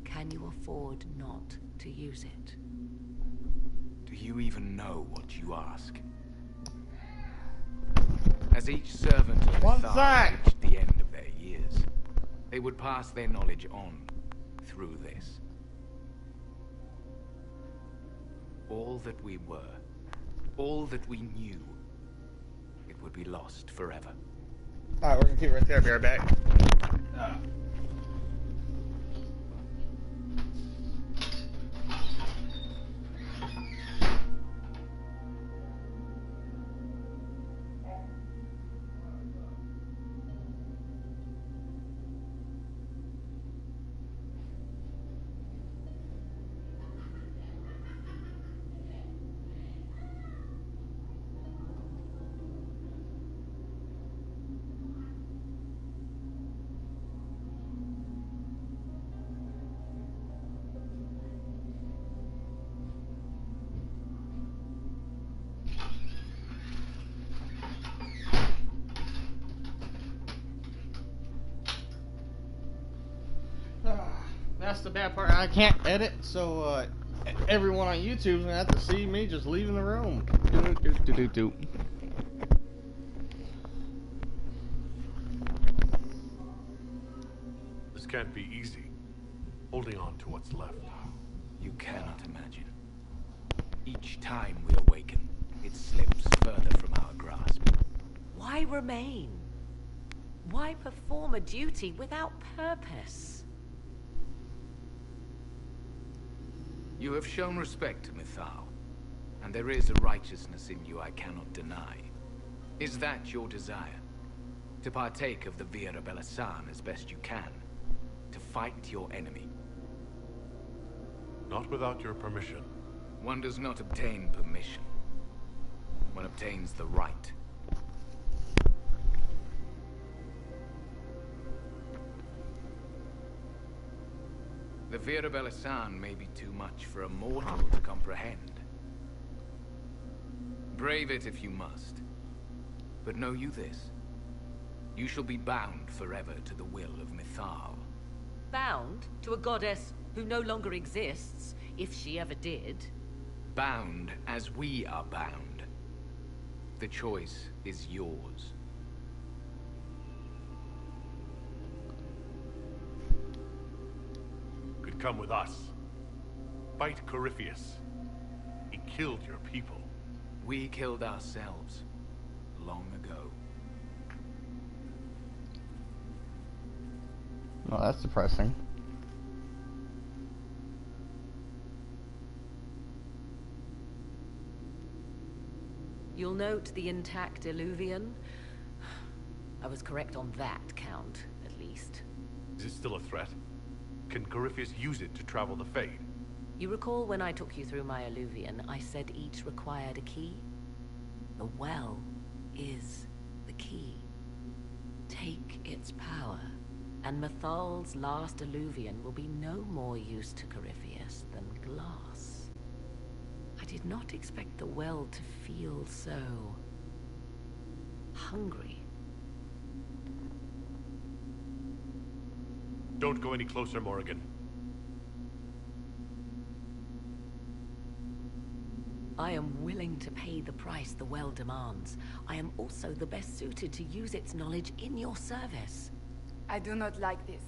can you afford not to use it? Do you even know what you ask? As each servant of Mithar reached the end of their years, they would pass their knowledge on through this. All that we were, all that we knew, it would be lost forever. Alright, we're gonna keep it right there. Be right back. That's the bad part. I can't edit, so everyone on YouTube is gonna have to see me just leaving the room. This can't be easy. Holding on to what's left. You cannot imagine. Each time we awaken, it slips further from our grasp. Why remain? Why perform a duty without purpose? You have shown respect to Mithal, and there is a righteousness in you I cannot deny. Is that your desire? To partake of the Vira Belasan as best you can? To fight your enemy? Not without your permission. One does not obtain permission. One obtains the right. The Vira Belasan may be too much for a mortal to comprehend. Brave it if you must. But know you this. You shall be bound forever to the will of Mithal. Bound to a goddess who no longer exists, if she ever did. Bound as we are bound. The choice is yours. Could come with us. Fight Corypheus. He killed your people. We killed ourselves long ago. Oh, that's depressing. You'll note the intact Illuvian. I was correct on that count, at least. Is it still a threat? Can Corypheus use it to travel the Fade? You recall when I took you through my Illuvian, I said each required a key? The well is the key. Take its power, and Mithal's last Illuvian will be no more use to Corypheus than glass. I did not expect the well to feel so hungry. Don't go any closer, Morrigan. I am willing to pay the price the well demands. I am also the best suited to use its knowledge in your service. I do not like this.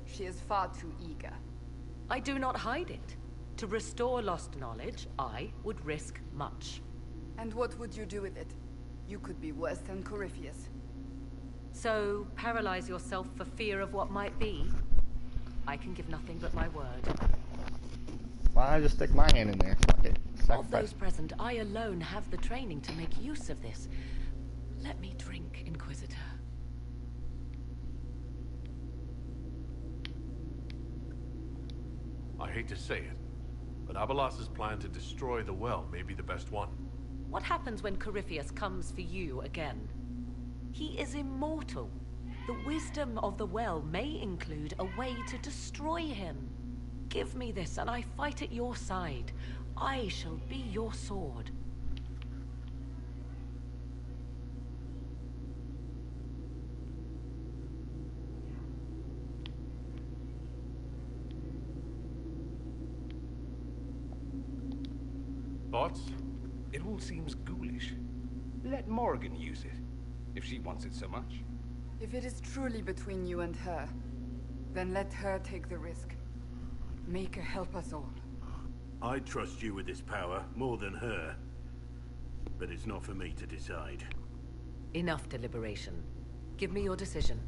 She is far too eager. I do not hide it. To restore lost knowledge, I would risk much. And what would you do with it? You could be worse than Corypheus. So, paralyze yourself for fear of what might be? I can give nothing but my word. Why don't I just stick my hand in there? Fuck it. Of Sacrifice. those present, I alone have the training to make use of this. Let me drink, Inquisitor. I hate to say it, but Abelas's plan to destroy the well may be the best one. What happens when Corypheus comes for you again? He is immortal. The wisdom of the well may include a way to destroy him. Give me this and I fight at your side. I shall be your sword. Thoughts? It all seems ghoulish. Let Morrigan use it, if she wants it so much. If it is truly between you and her, then let her take the risk. Make her help us all. I trust you with this power more than her. But it's not for me to decide. Enough deliberation. Give me your decision.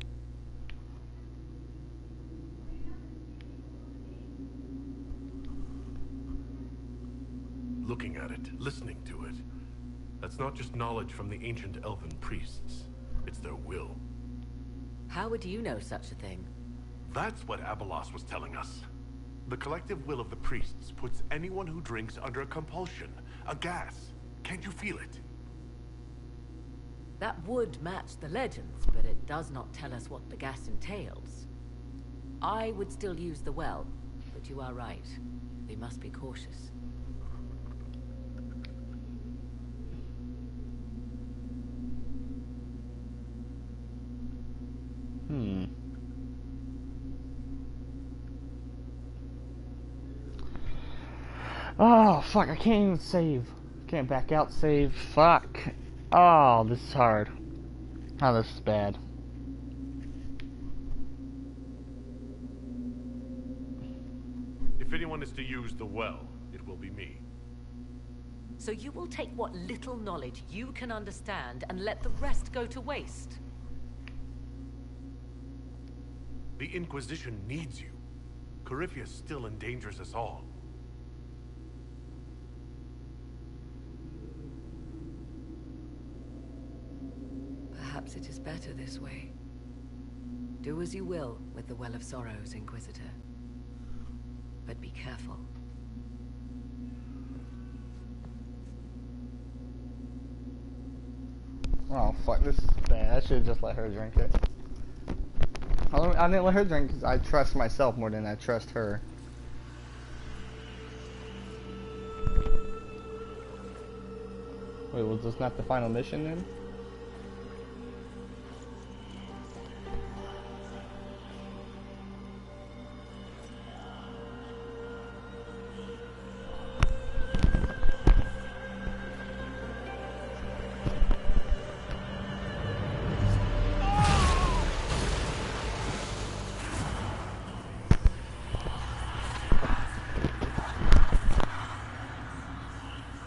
Looking at it, listening to it. That's not just knowledge from the ancient elven priests. It's their will. How would you know such a thing? That's what Abelas was telling us. The collective will of the priests puts anyone who drinks under a compulsion, a gas. Can't you feel it? That would match the legends, but it does not tell us what the gas entails. I would still use the well, but you are right. We must be cautious. Oh, fuck, I can't even save. Can't back out, save. Fuck. Oh, this is hard. Oh, this is bad. If anyone is to use the well, it will be me. So you will take what little knowledge you can understand and let the rest go to waste? The Inquisition needs you. Corypheus still endangers us all. Perhaps it is better this way. Do as you will with the Well of Sorrows, Inquisitor. But be careful. Oh, fuck, this is bad. I should have just let her drink it. I didn't let her drink because I trust myself more than I trust her. Wait, was this not the final mission then?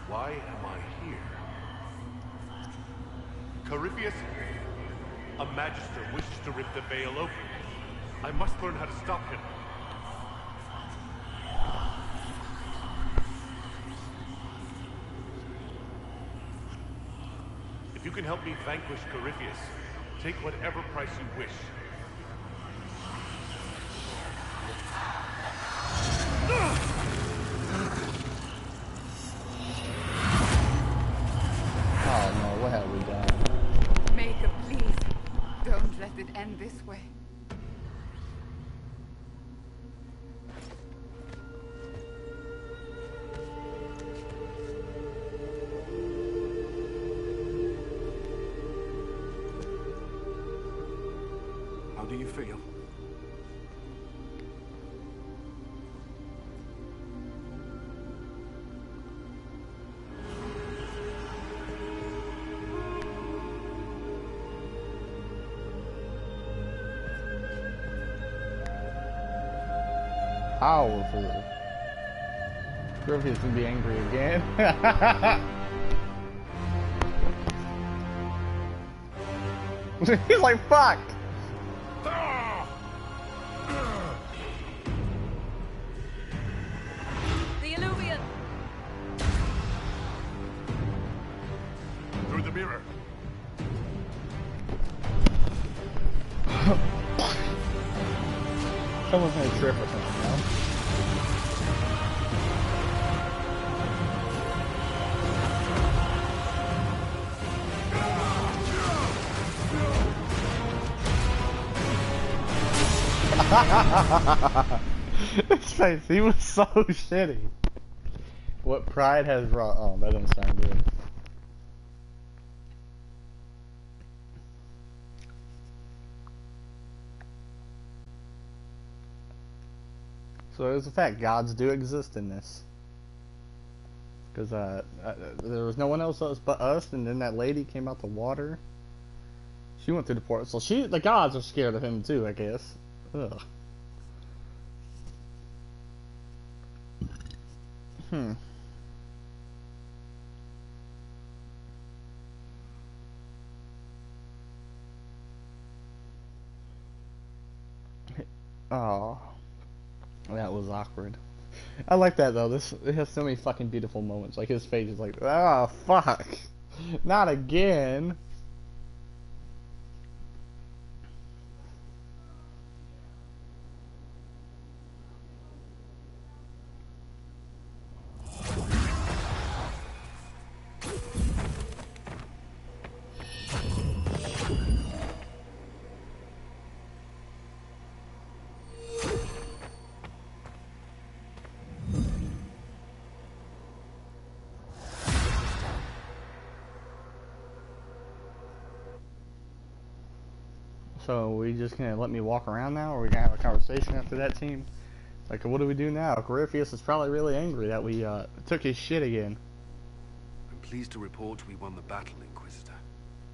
Why am I here? Corypheus? A magister wishes to rip the veil open. I must learn how to stop him. If you can help me vanquish Corypheus, take whatever price you wish. Oh no, what have we done? Maker, please. Don't let it end this way. How do you feel? Powerful. Griffith's gonna be angry again. He's like, fuck! The someone's gonna trip or something, you know? His face, he was so shitty. What pride has wrought. Oh, that doesn't sound good. So there's the fact gods do exist in this. Because there was no one else but us, and then that lady came out the water. She went through the portal. So the gods are scared of him too, I guess. Ugh. Oh, that was awkward. I like that though. It has so many fucking beautiful moments. Like his face is like, oh fuck, not again. So we just gonna let me walk around now, or we gonna have a conversation after that team? Like, what do we do now? Corypheus is probably really angry that we took his shit again. I'm pleased to report we won the battle, Inquisitor.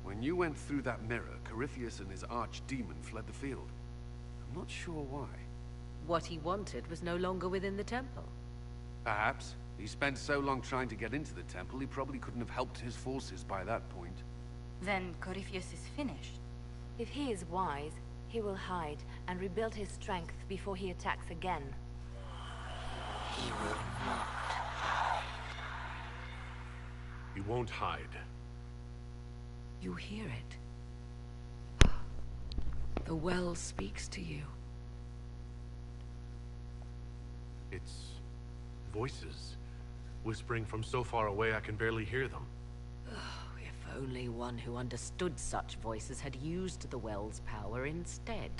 When you went through that mirror, Corypheus and his archdemon fled the field. I'm not sure why. What he wanted was no longer within the temple. Perhaps. He spent so long trying to get into the temple, he probably couldn't have helped his forces by that point. Then Corypheus is finished. If he is wise, he will hide and rebuild his strength before he attacks again. He will not. He won't hide. You hear it. The well speaks to you. It's voices, whispering from so far away I can barely hear them. If only one who understood such voices had used the well's power instead.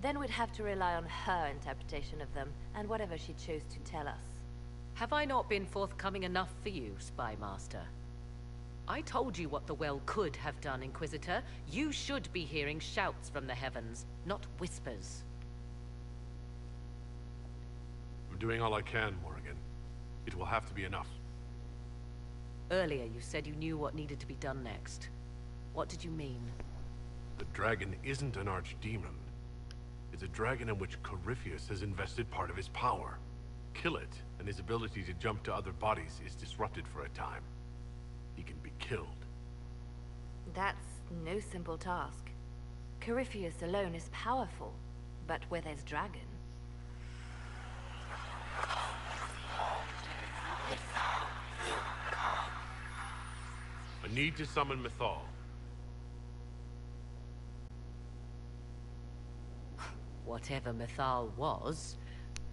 Then we'd have to rely on her interpretation of them, and whatever she chose to tell us. Have I not been forthcoming enough for you, Spy Master? I told you what the well could have done, Inquisitor. You should be hearing shouts from the heavens, not whispers. I'm doing all I can, Morrigan. It will have to be enough. Earlier you said you knew what needed to be done next. What did you mean? The dragon isn't an archdemon. It's a dragon in which Corypheus has invested part of his power. Kill it, and his ability to jump to other bodies is disrupted for a time. He can be killed. That's no simple task. Corypheus alone is powerful, but where there's dragon... I need to summon Mythal. Whatever Mythal was,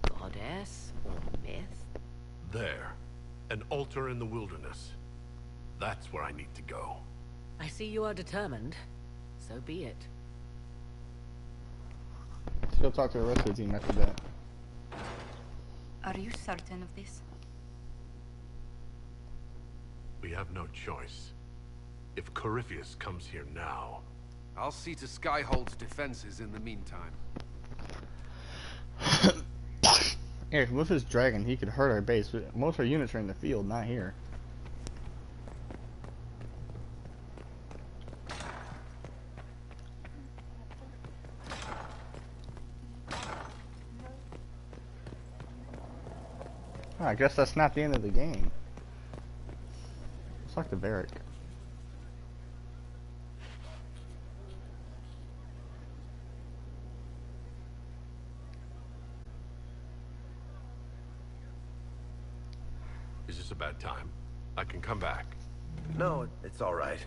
goddess or myth? There. An altar in the wilderness. That's where I need to go. I see you are determined. So be it. Let's go talk to the rest of the team after that. Are you certain of this? We have no choice. If Corypheus comes here now... I'll see to Skyhold's defenses in the meantime. Eric, with his dragon, he could hurt our base, but most of our units are in the field, not here. Oh, I guess that's not the end of the game. It's like the barrack. Is this a bad time? I can come back. No, it's all right.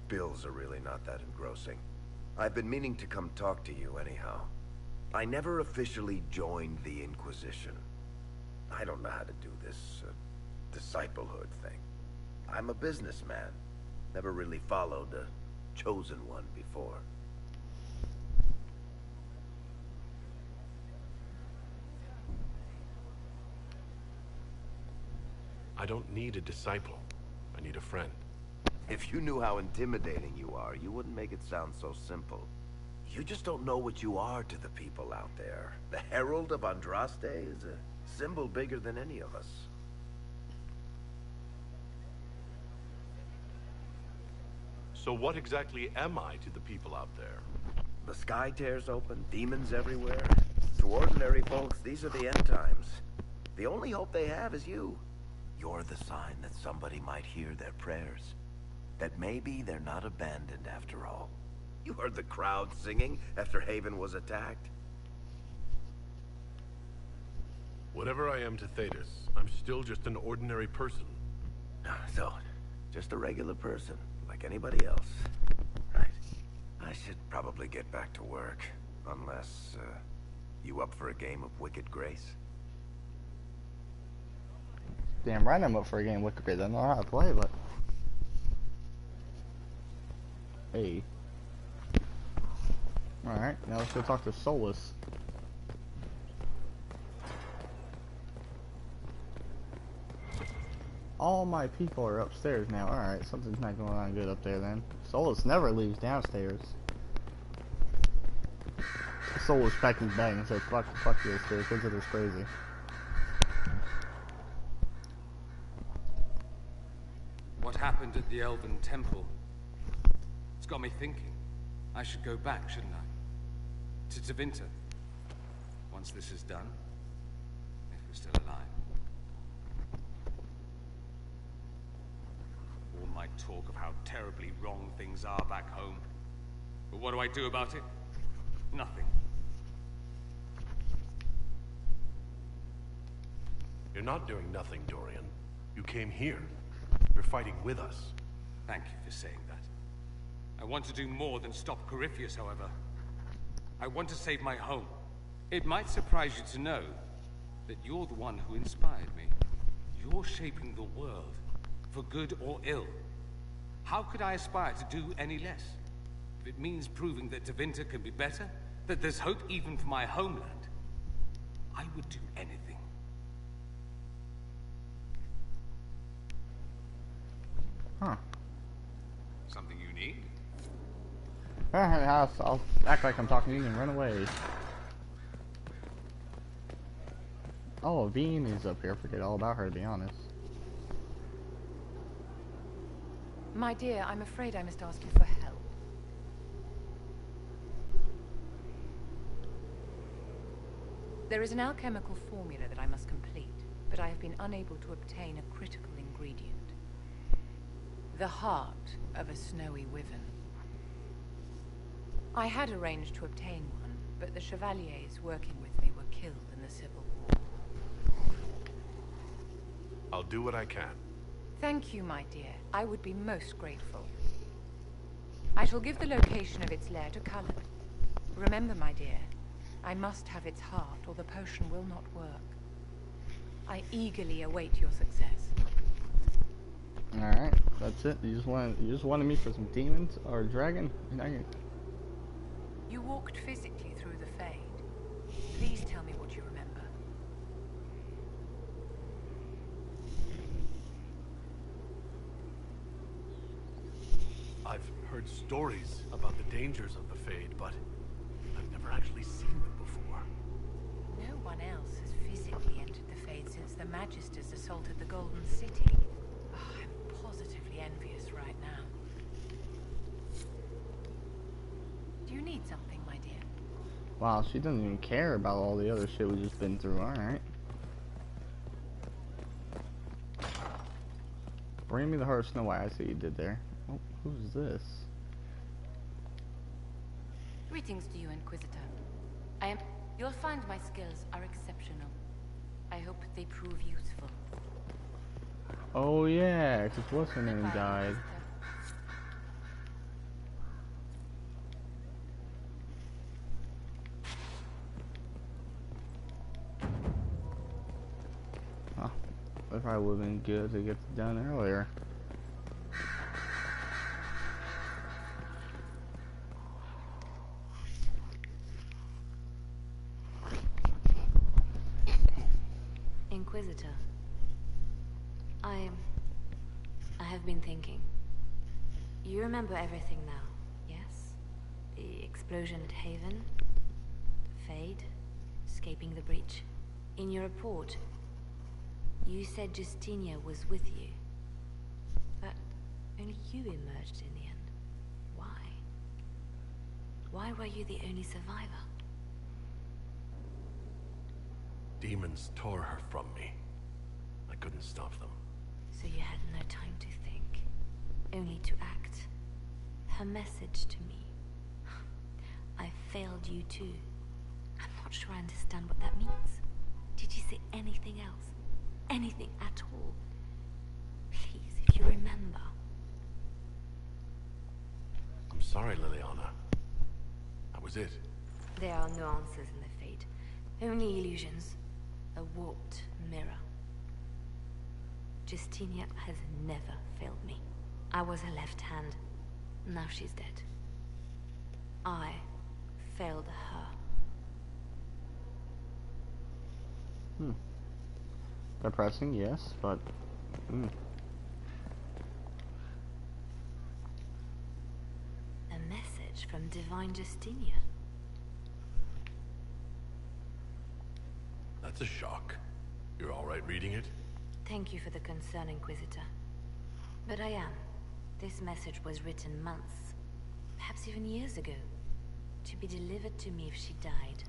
Bills are really not that engrossing. I've been meaning to come talk to you anyhow. I never officially joined the Inquisition. I don't know how to do this disciplehood thing. I'm a businessman. Never really followed a chosen one before. I don't need a disciple. I need a friend. If you knew how intimidating you are, you wouldn't make it sound so simple. You just don't know what you are to the people out there. The Herald of Andraste is a symbol bigger than any of us. So what exactly am I to the people out there? The sky tears open, demons everywhere. To ordinary folks, these are the end times. The only hope they have is you. You're the sign that somebody might hear their prayers. That maybe they're not abandoned after all. You heard the crowd singing after Haven was attacked? Whatever I am to Thetis, I'm still just an ordinary person. So, just a regular person, like anybody else. Right. I should probably get back to work. Unless, you up for a game of Wicked Grace? Damn right I'm up for a game of Wicked Grace. I don't know how to play, but... Hey. Alright, now let's go talk to Solus. All my people are upstairs now. Alright, something's not going on good up there then. Solus never leaves downstairs. Solus packed his bag and said, fuck you upstairs, because it is crazy. What happened at the Elven Temple? It's got me thinking. I should go back, shouldn't I? To Tevinter. Once this is done. If we're still alive. All my talk of how terribly wrong things are back home. But what do I do about it? Nothing. You're not doing nothing, Dorian. You came here. You're fighting with us. Thank you for saying that. I want to do more than stop Corypheus, however. I want to save my home. It might surprise you to know that you're the one who inspired me. You're shaping the world, for good or ill. How could I aspire to do any less? If it means proving that Tevinter can be better, that there's hope even for my homeland, I would do anything. Huh. Something you need? I'll act like I'm talking to you and run away. Oh, Bean is up here. Forget all about her, to be honest. My dear, I'm afraid I must ask you for help. There is an alchemical formula that I must complete, but I have been unable to obtain a critical ingredient. The heart of a snowy wyvern. I had arranged to obtain one, but the chevaliers working with me were killed in the Civil War. I'll do what I can. Thank you, my dear. I would be most grateful. I shall give the location of its lair to Cullen. Remember, my dear, I must have its heart or the potion will not work. I eagerly await your success. Alright, that's it. You just wanted me for some demons or a dragon? You walked physically through the Fade. Please tell me what you remember. I've heard stories about the dangers of the Fade, but I've never actually seen them before. No one else has physically entered the Fade since the Magisters assaulted the Golden City. Oh, I'm positively envious right now. Do you need something, my dear? Wow, she doesn't even care about all the other shit we just been through. Alright. Bring me the heart of Snow White. I see you did there. Oh, who's this? Greetings to you, Inquisitor. You'll find my skills are exceptional. I hope they prove useful. Oh yeah, because what's her name died. Probably would have been good to get it done earlier. Inquisitor, I have been thinking. You remember everything now, yes? The explosion at Haven, the Fade, escaping the breach. In your report, you said Justinia was with you. But only you emerged in the end. Why? Why were you the only survivor? Demons tore her from me. I couldn't stop them. So you had no time to think, only to act. Her message to me. I failed you too. I'm not sure I understand what that means. Did you say anything else? Anything at all? Please, if you remember. I'm sorry, Liliana. That was it. There are no answers in the Fade. Only illusions. A warped mirror. Justinia has never failed me. I was her left hand. Now she's dead. I failed her. Depressing, yes, but... A message from Divine Justinia. That's a shock. You're all right reading it? Thank you for the concern, Inquisitor. But I am. This message was written months, perhaps even years ago, to be delivered to me if she died.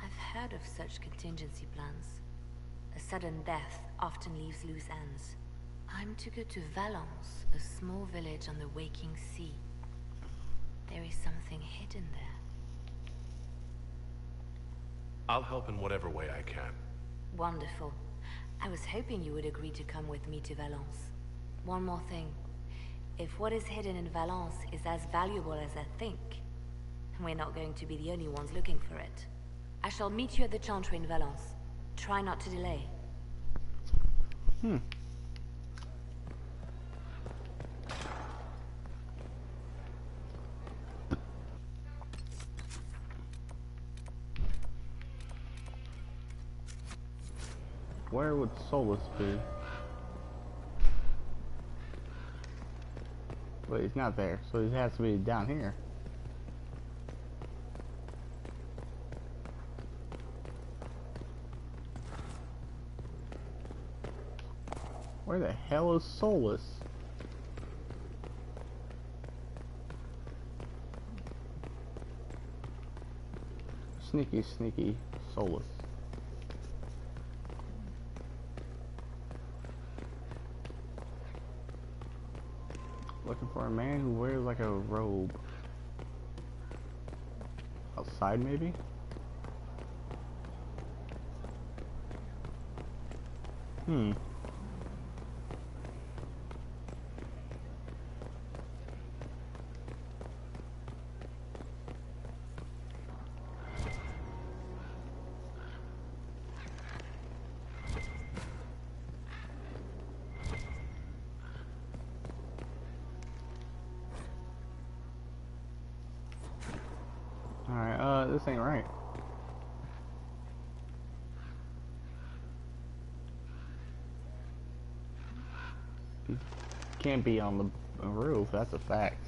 I've heard of such contingency plans. A sudden death often leaves loose ends. I'm to go to Valence, a small village on the waking sea. There is something hidden there. I'll help in whatever way I can. Wonderful. I was hoping you would agree to come with me to Valence. One more thing. If what is hidden in Valence is as valuable as I think, we're not going to be the only ones looking for it. I shall meet you at the Chantry in Valence. Try not to delay. Where would Solus be? But he's not there, so he has to be down here. Where the hell is Solus? Sneaky, sneaky Solus. Looking for a man who wears like a robe. Outside, maybe? Alright, this ain't right. You can't be on the roof, that's a fact.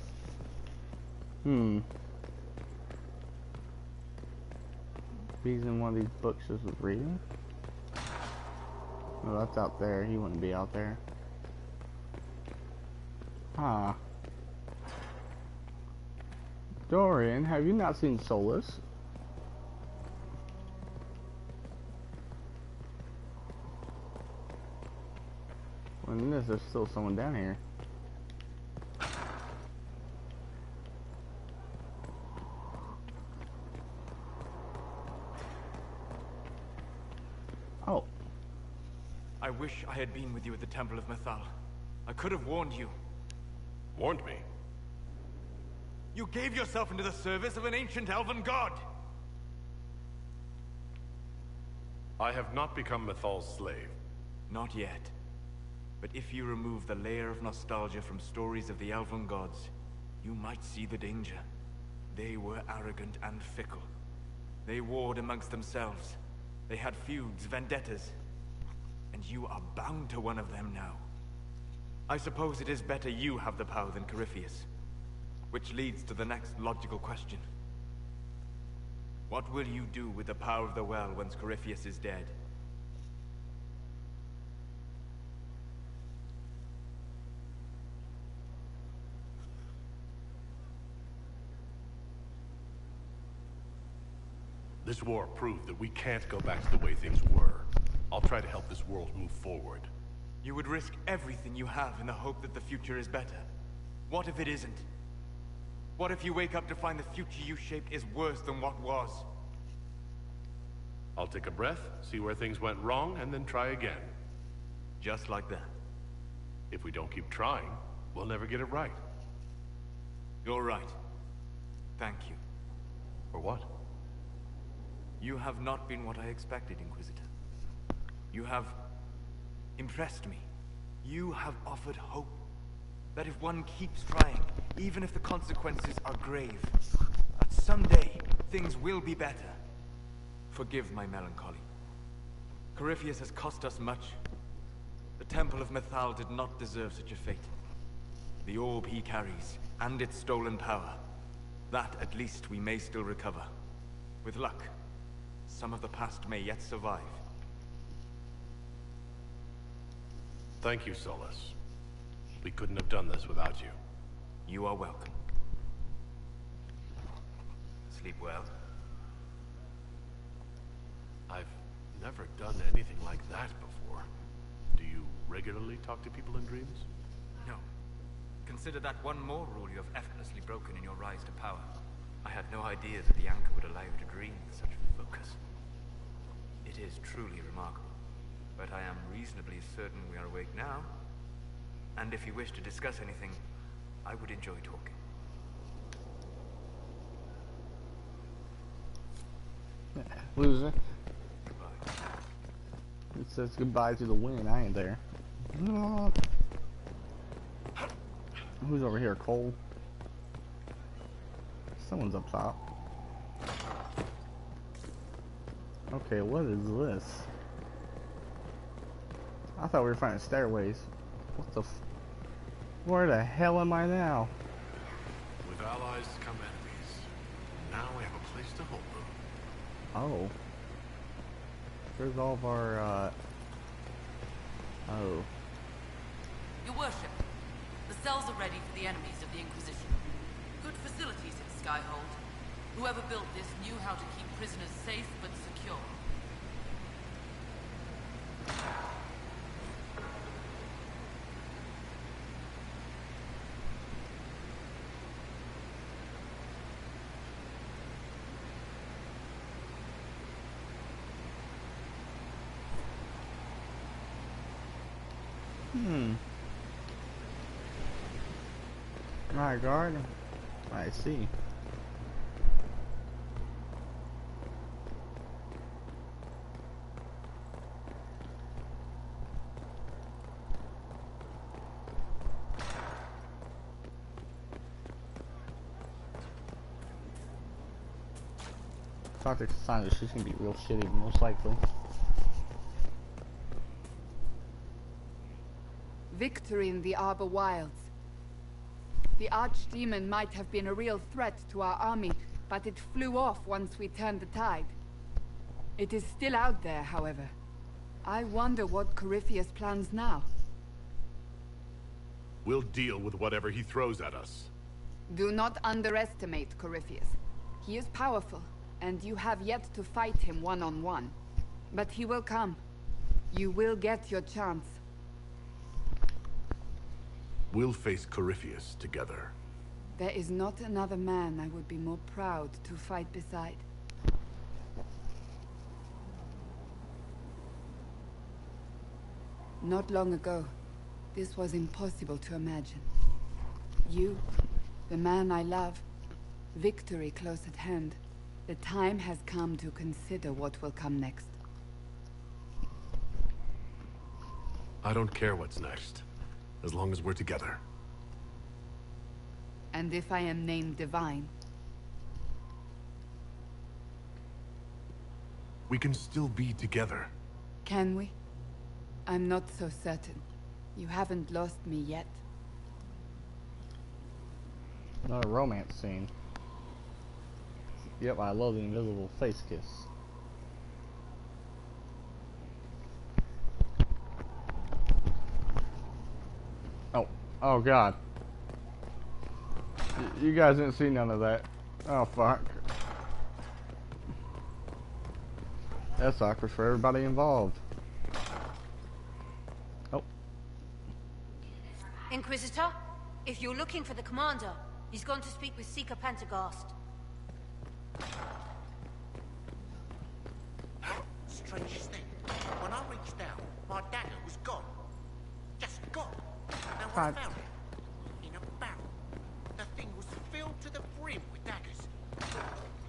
He's in one of these books just reading? No, that's out there. He wouldn't be out there. Huh. Dorian, have you not seen Solus? Well, unless there's still someone down here. Oh. I wish I had been with you at the Temple of Mythal. I could have warned you. Warned me? You gave yourself into the service of an ancient elven god! I have not become Mythal's slave. Not yet. But if you remove the layer of nostalgia from stories of the elven gods, you might see the danger. They were arrogant and fickle. They warred amongst themselves. They had feuds, vendettas. And you are bound to one of them now. I suppose it is better you have the power than Corypheus. Which leads to the next logical question. What will you do with the power of the well once Corypheus is dead? This war proved that we can't go back to the way things were. I'll try to help this world move forward. You would risk everything you have in the hope that the future is better. What if it isn't? What if you wake up to find the future you shaped is worse than what was? I'll take a breath, see where things went wrong, and then try again. Just like that. If we don't keep trying, we'll never get it right. You're right. Thank you. For what? You have not been what I expected, Inquisitor. You have impressed me. You have offered hope. That if one keeps trying, even if the consequences are grave, that someday things will be better. Forgive my melancholy. Corypheus has cost us much. The Temple of Mythal did not deserve such a fate. The orb he carries, and its stolen power, that at least we may still recover. With luck, some of the past may yet survive. Thank you, Solus. We couldn't have done this without you. You are welcome. Sleep well? I've never done anything like that before. Do you regularly talk to people in dreams? No. Consider that one more rule you have effortlessly broken in your rise to power. I had no idea that the anchor would allow you to dream with such focus. It is truly remarkable. But I am reasonably certain we are awake now. And if you wish to discuss anything, I would enjoy talking. Loser. It says goodbye to the win. I ain't there. Who's over here? Cole? Someone's up top. Okay, what is this? I thought we were finding stairways. What the where the hell am I now? With allies come enemies. Now we have a place to hold them. Oh. There's all of our, oh. Your worship, the cells are ready for the enemies of the Inquisition. Good facilities in Skyhold. Whoever built this knew how to keep prisoners safe but secure. Alright, guard. I see. Dr. Cassandra, she's gonna be real shitty, most likely. Victory in the Arbor Wilds. The Archdemon might have been a real threat to our army, but it flew off once we turned the tide. It is still out there, however. I wonder what Corypheus plans now. We'll deal with whatever he throws at us. Do not underestimate Corypheus. He is powerful, and you have yet to fight him one-on-one. But he will come. You will get your chance. We'll face Corypheus together. There is not another man I would be more proud to fight beside. Not long ago, this was impossible to imagine. You, the man I love, victory close at hand. The time has come to consider what will come next. I don't care what's next, as long as we're together. And if I am named Divine? We can still be together. Can we? I'm not so certain. You haven't lost me yet. Not a romance scene. Yep, I love the invisible face kiss. Oh god. You guys didn't see none of that. Oh fuck. That's awkward for everybody involved. Oh. Inquisitor, if you're looking for the commander, he's gone to speak with Seeker Pentagast. Strangest thing, when I reached out, my dagger was gone. Just gone. Now I found it in a barrel. The thing was filled to the brim with daggers.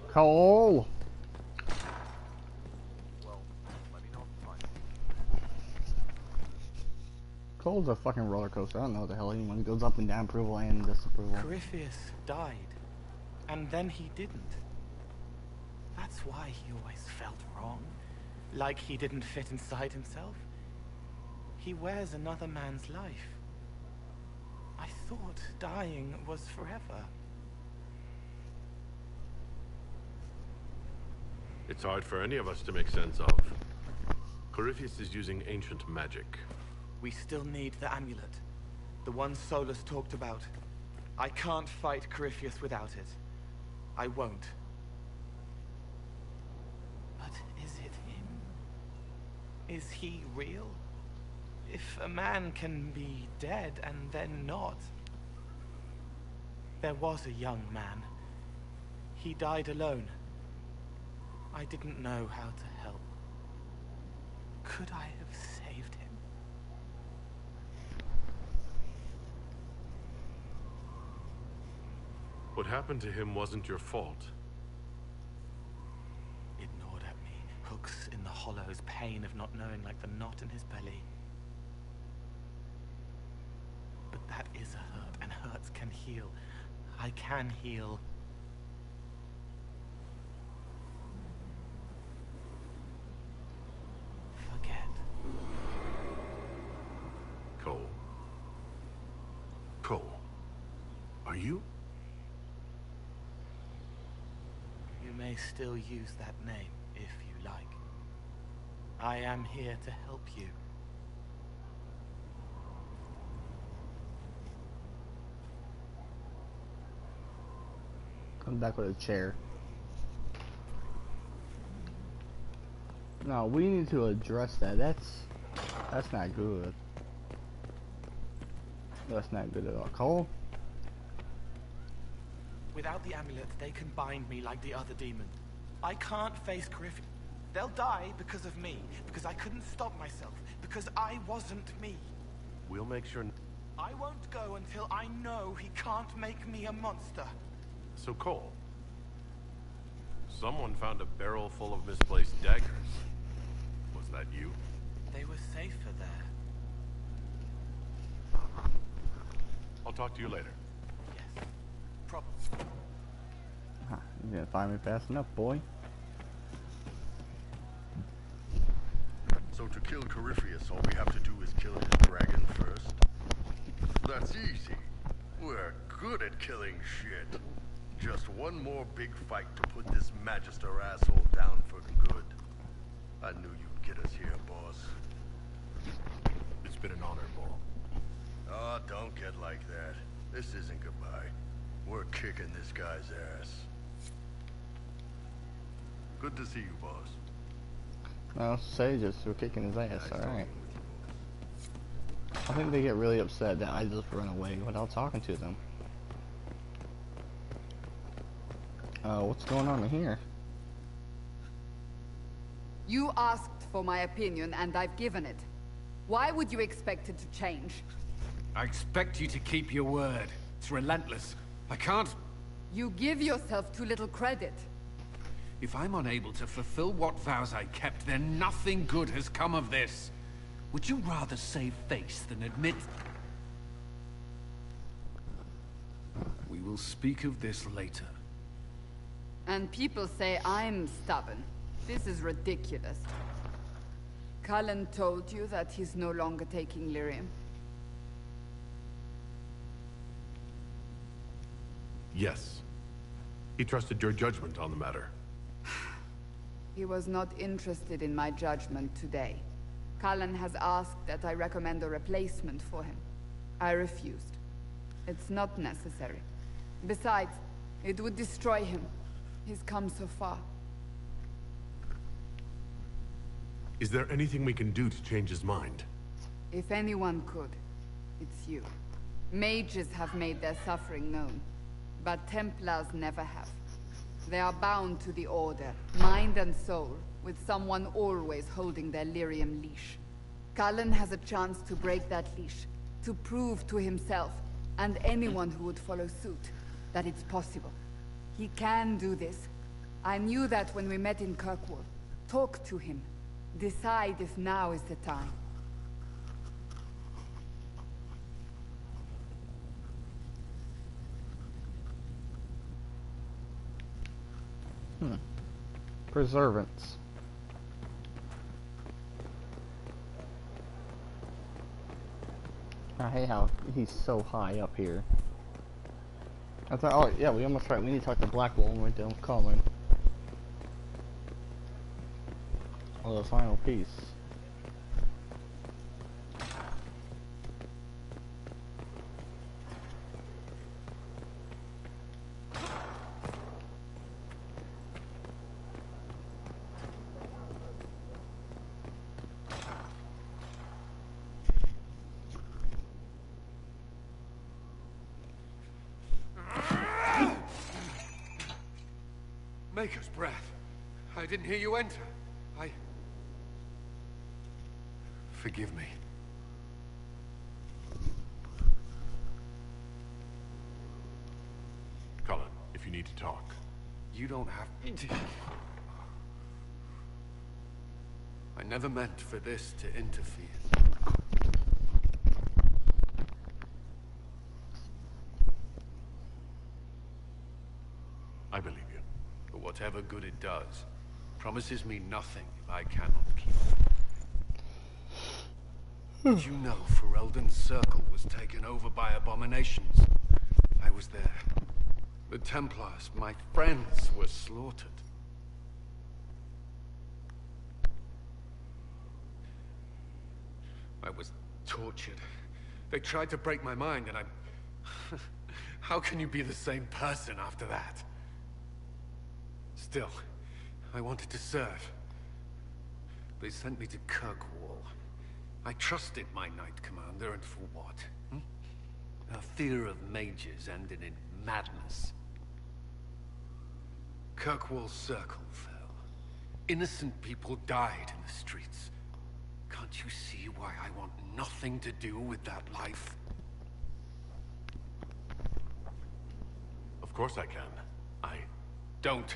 Cole! Cole's a fucking roller coaster. I don't know what the hell he goes up and down, approval and disapproval. Corypheus died, and then he didn't. That's why he always felt wrong, like he didn't fit inside himself. He wears another man's life. I thought dying was forever. It's hard for any of us to make sense of. Corypheus is using ancient magic. We still need the amulet. The one Solus talked about. I can't fight Corypheus without it. I won't. But is it him? Is he real? If a man can be dead and then not. There was a young man. He died alone. I didn't know how to help. Could I have saved him? What happened to him wasn't your fault. It gnawed at me. Hooks in the hollows, pain of not knowing, like the knot in his belly. But that is a hurt, and hurts can heal. I can heal. Forget. Cole. Cole. Are you? You may still use that name, if you like. I am here to help you. Come back with a chair. No, we need to address that. That's not good. That's not good at all. Cole? Without the amulet, they can bind me like the other demon. I can't face Corypheus. They'll die because of me, because I couldn't stop myself, because I wasn't me. We'll make sure... I won't go until I know he can't make me a monster. So Cole, someone found a barrel full of misplaced daggers. Was that you? They were safer there. I'll talk to you later. Yes. Problem. You didn't find me fast enough, boy. So to kill Corypheus, all we have to do is kill his dragon first? That's easy. We're good at killing shit. Just one more big fight to put this Magister asshole down for good. I knew you'd get us here, boss. It's been an honor, Bull. Oh, don't get like that. This isn't goodbye. We're kicking this guy's ass. Good to see you, boss. Well, Sages were kicking his ass, alright. I think they get really upset that I just run away without talking to them. What's going on in here? You asked for my opinion, and I've given it. Why would you expect it to change? I expect you to keep your word. It's relentless. I can't... You give yourself too little credit. If I'm unable to fulfill what vows I kept, then nothing good has come of this. Would you rather save face than admit... We will speak of this later. And people say I'm stubborn. This is ridiculous. Cullen told you that he's no longer taking lyrium. Yes. He trusted your judgment on the matter. He was not interested in my judgment today. Cullen has asked that I recommend a replacement for him. I refused. It's not necessary. Besides, it would destroy him. He's come so far. Is there anything we can do to change his mind? If anyone could, it's you. Mages have made their suffering known, but Templars never have. They are bound to the Order, mind and soul, with someone always holding their lyrium leash. Cullen has a chance to break that leash, to prove to himself, and anyone who would follow suit, that it's possible. He can do this. I knew that when we met in Kirkwall. Talk to him. Decide if now is the time. Preservance. I hate how he's so high up here. I thought, oh yeah, we almost right. We need to talk to Blackwell when we're done with Colin. Oh, the final piece. Maker's breath. I didn't hear you enter. Forgive me. Cullen, if you need to talk. You don't have to. I never meant for this to interfere. I believe you. But whatever good it does, promises me nothing if I cannot keep it. Did you know Ferelden's circle was taken over by abominations? I was there. The Templars, my friends, were slaughtered. I was tortured. They tried to break my mind, and I... How can you be the same person after that? Still, I wanted to serve. They sent me to Kirkwall. I trusted my Knight Commander, and for what? Her fear of mages ended in madness. Kirkwall's circle fell. Innocent people died in the streets. Can't you see why I want nothing to do with that life? Of course I can. Don't.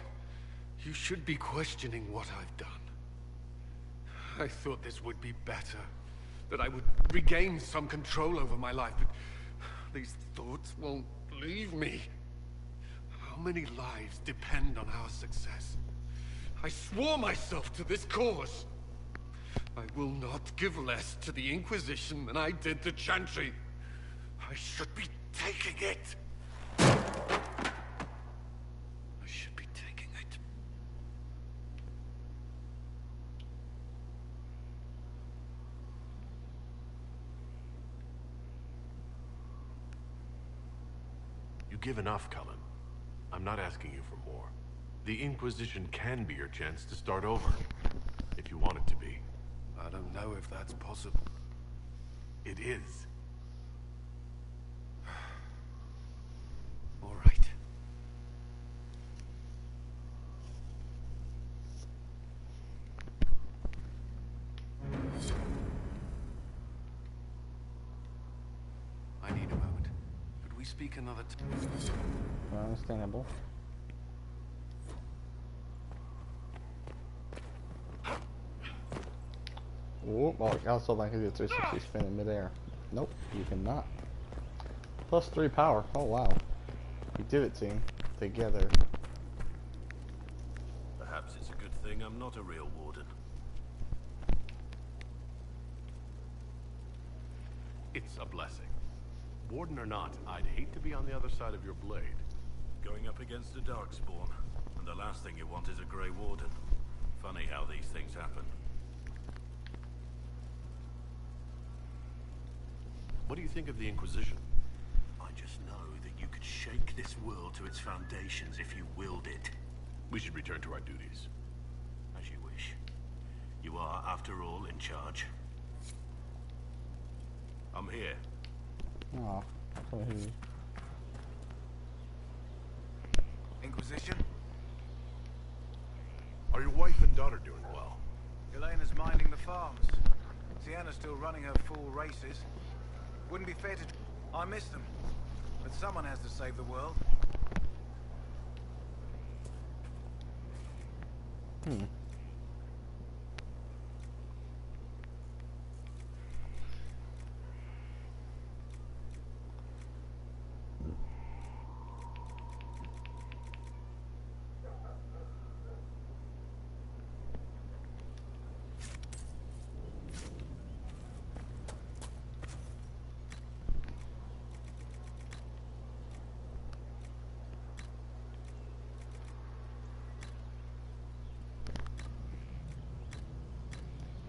You should be questioning what I've done. I thought this would be better. That I would regain some control over my life, but these thoughts won't leave me. How many lives depend on our success? I swore myself to this cause. I will not give less to the Inquisition than I did to Chantry. I should be taking it. I should be taking it. You give enough, Cullen. I'm not asking you for more. The Inquisition can be your chance to start over, if you want it to be. I don't know if that's possible. It is. All right. I need a moment. Could we speak another time? Understandable. Whoop, oh, I also I can do a 360 spin in midair. Nope, you cannot. +3 power. Oh wow. You did it, team. Together. Perhaps it's a good thing I'm not a real warden. It's a blessing. Warden or not, I'd hate to be on the other side of your blade. Going up against a darkspawn, and the last thing you want is a Grey Warden. Funny how these things happen. What do you think of the Inquisition? I just know that you could shake this world to its foundations if you willed it. We should return to our duties. As you wish. You are, after all, in charge. I'm here. Aw. Inquisition? Are your wife and daughter doing well? Elena's minding the farms. Sienna's still running her full races. Wouldn't be fair to... I miss them. But someone has to save the world.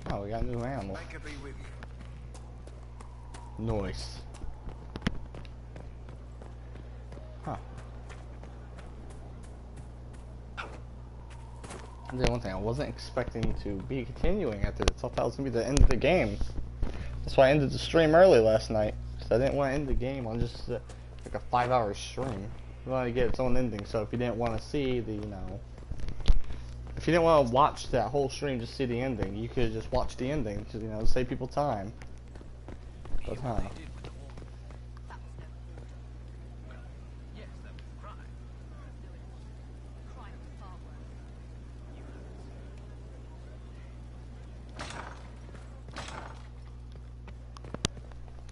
Oh, we got new animal. Make her be with you. Nice. Huh. And then one thing, I wasn't expecting to be continuing after this. I thought it was gonna be the end of the game. That's why I ended the stream early last night. Because I didn't want to end the game on just like a 5-hour stream. I wanted to get its own ending. So if you didn't want to see the, if you didn't want to watch that whole stream, just see the ending, you could just watch the ending to, save people time. But, huh.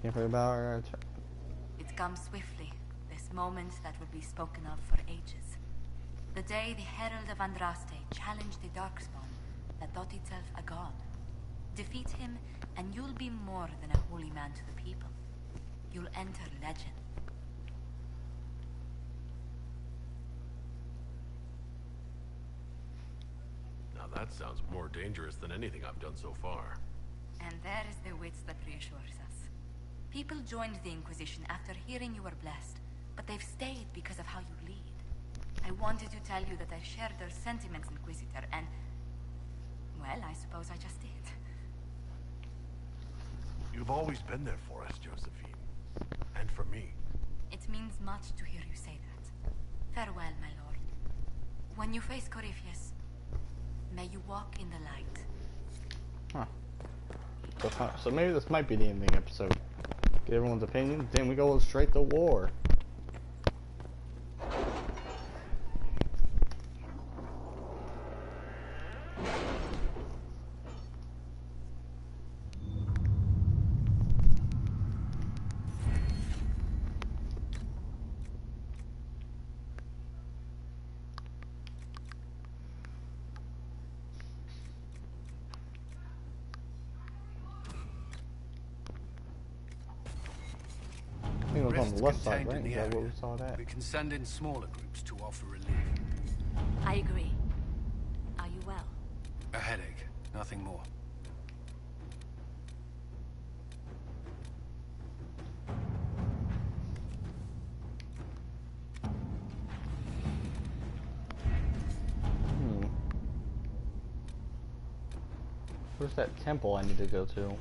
Can't forget about our... It comes swiftly, this moment that will be spoken of for ages. The day the Herald of Andraste challenged the Darkspawn that thought itself a god. Defeat him, and you'll be more than a holy man to the people. You'll enter legend. Now that sounds more dangerous than anything I've done so far. And there is the wits that reassures us. People joined the Inquisition after hearing you were blessed, but they've stayed because of how you lead. I wanted to tell you that I shared their sentiments, Inquisitor, and... well, I suppose I just did. You've always been there for us, Josephine. And for me. It means much to hear you say that. Farewell, my lord. When you face Corypheus, may you walk in the light. Huh. So maybe this might be the ending episode. Get everyone's opinion, then we go straight to war. On the left side, right? Is that where we saw that? We can send in smaller groups to offer relief. I agree. Are you well? A headache, nothing more. Where's that temple I need to go to?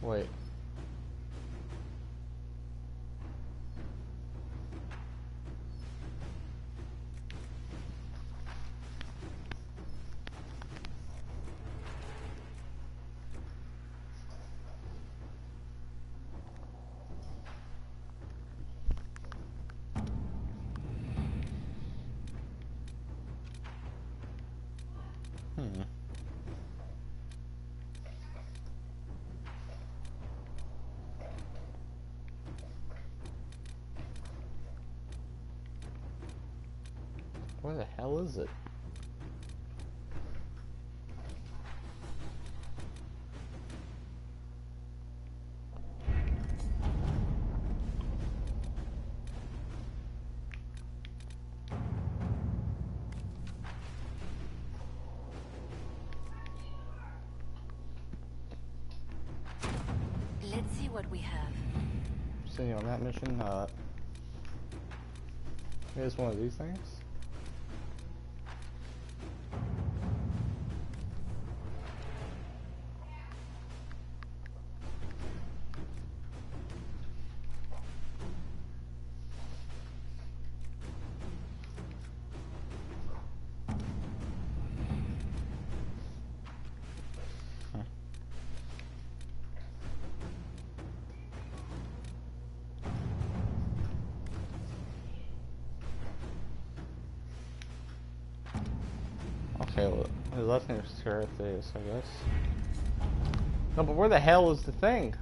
Wait. Where the hell is it? Let's see what we have. Sitting on that mission, here's one of these things. Okay, well, his last name is Carathas, I guess. No, but where the hell is the thing?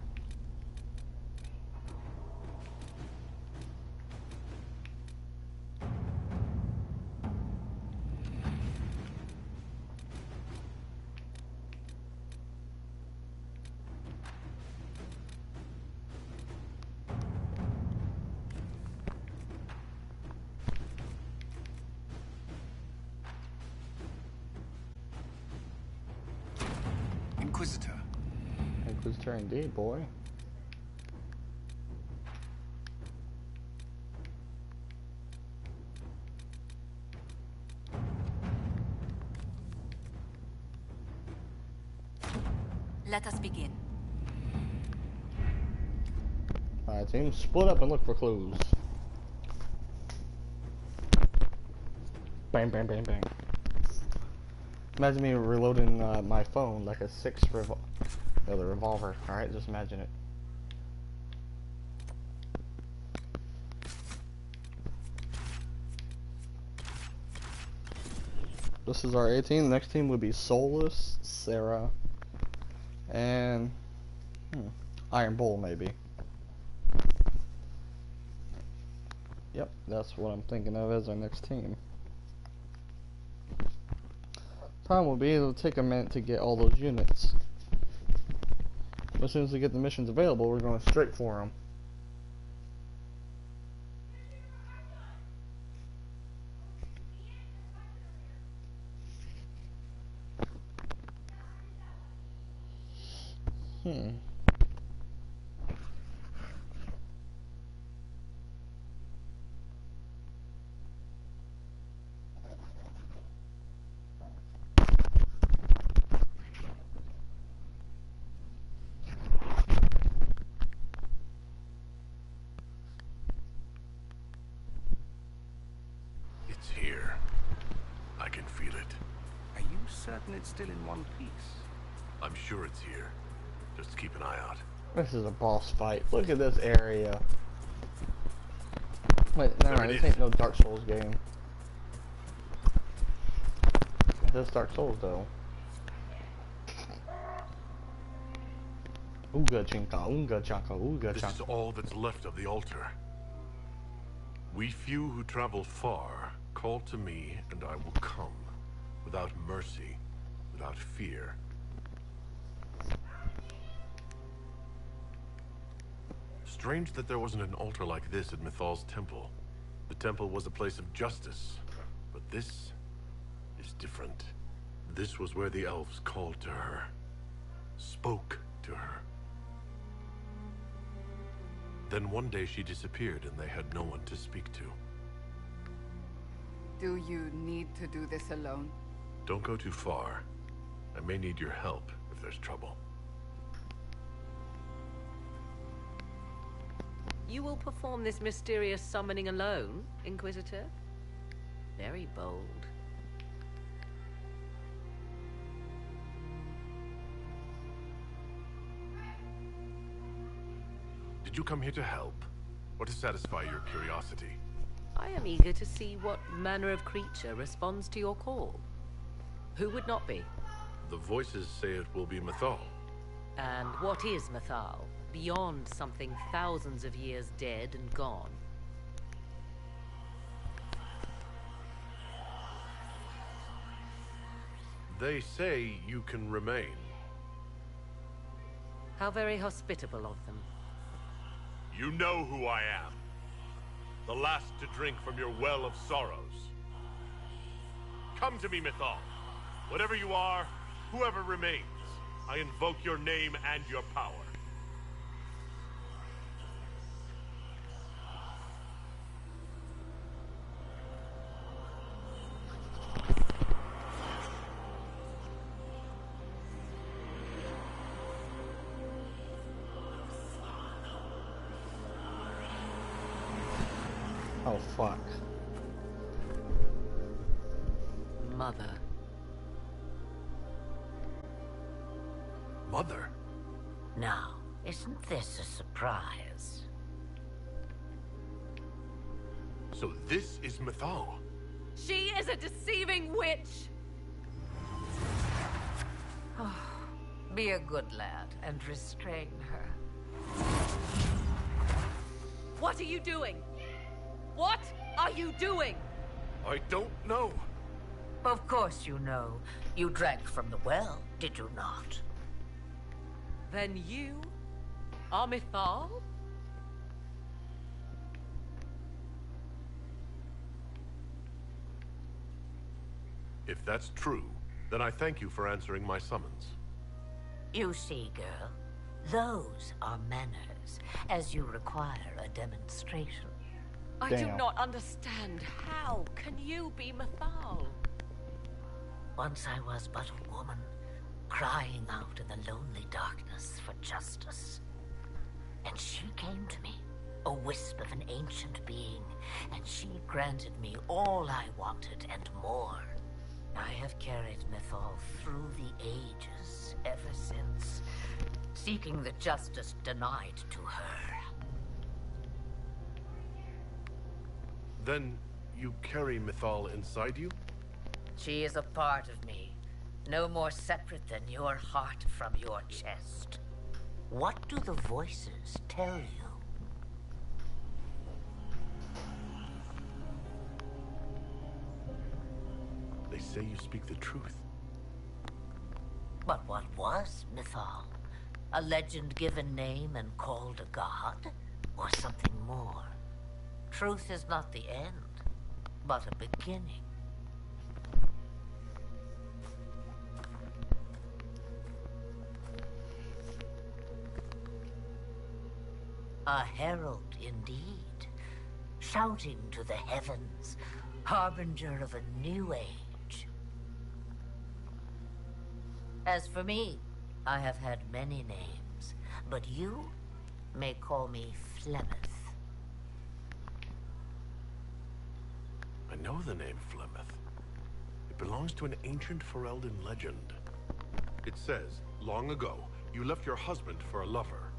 Inquisitor. Inquisitor indeed, boy. Let us begin. Alright, team, split up and look for clues. Bang, bang, bang, bang. Imagine me reloading my phone like a the revolver. Alright, just imagine it. This is our A team. The next team would be Solus, Sarah, and Iron Bull, maybe. Yep, that's what I'm thinking of as our next team. Problem will be it'll take a minute to get all those units. But as soon as we get the missions available, we're going straight for them. It's here. I can feel it. Are you certain it's still in one piece? I'm sure it's here. Just keep an eye out. This is a boss fight. Look at this area. Wait, no, this ain't no Dark Souls game. This is Dark Souls though. Ooga chinka, oonga chanka, ooga chanka. This is all that's left of the altar. We few who travel far, call to me, and I will come. Without mercy, without fear. Strange that there wasn't an altar like this at Mythal's temple. The temple was a place of justice, but this is different. This was where the elves called to her, spoke to her. Then one day she disappeared and they had no one to speak to. Do you need to do this alone? Don't go too far. I may need your help if there's trouble. You will perform this mysterious summoning alone, Inquisitor? Very bold. Did you come here to help, or to satisfy your curiosity? I am eager to see what manner of creature responds to your call. Who would not be? The voices say it will be Mythal. And what is Mythal, beyond something thousands of years dead and gone? They say you can remain. How very hospitable of them. You know who I am. The last to drink from your well of sorrows. Come to me, Mythal. Whatever you are, whoever remains, I invoke your name and your power. Oh, fuck. Mother. Mother? Now, isn't this a surprise? So this is Mythal. She is a deceiving witch! Oh, be a good lad and restrain her. What are you doing? What are you doing? I don't know. Of course you know. You drank from the well, did you not? Then you are Mythal? If that's true, then I thank you for answering my summons. You see, girl, those are manners, as you require a demonstration. I do not understand. How can you be Mythal? Once I was but a woman, crying out in the lonely darkness for justice. And she came to me, a wisp of an ancient being, and she granted me all I wanted and more. I have carried Mythal through the ages ever since, seeking the justice denied to her. Then you carry Mythal inside you? She is a part of me, no more separate than your heart from your chest. What do the voices tell you? They say you speak the truth. But what was Mythal? A legend given name and called a god? Or something more? Truth is not the end, but a beginning. A herald indeed, shouting to the heavens, harbinger of a new age. As for me, I have had many names, but you may call me Flemeth. I know the name Flemeth. It belongs to an ancient Ferelden legend. It says, long ago, you left your husband for a lover.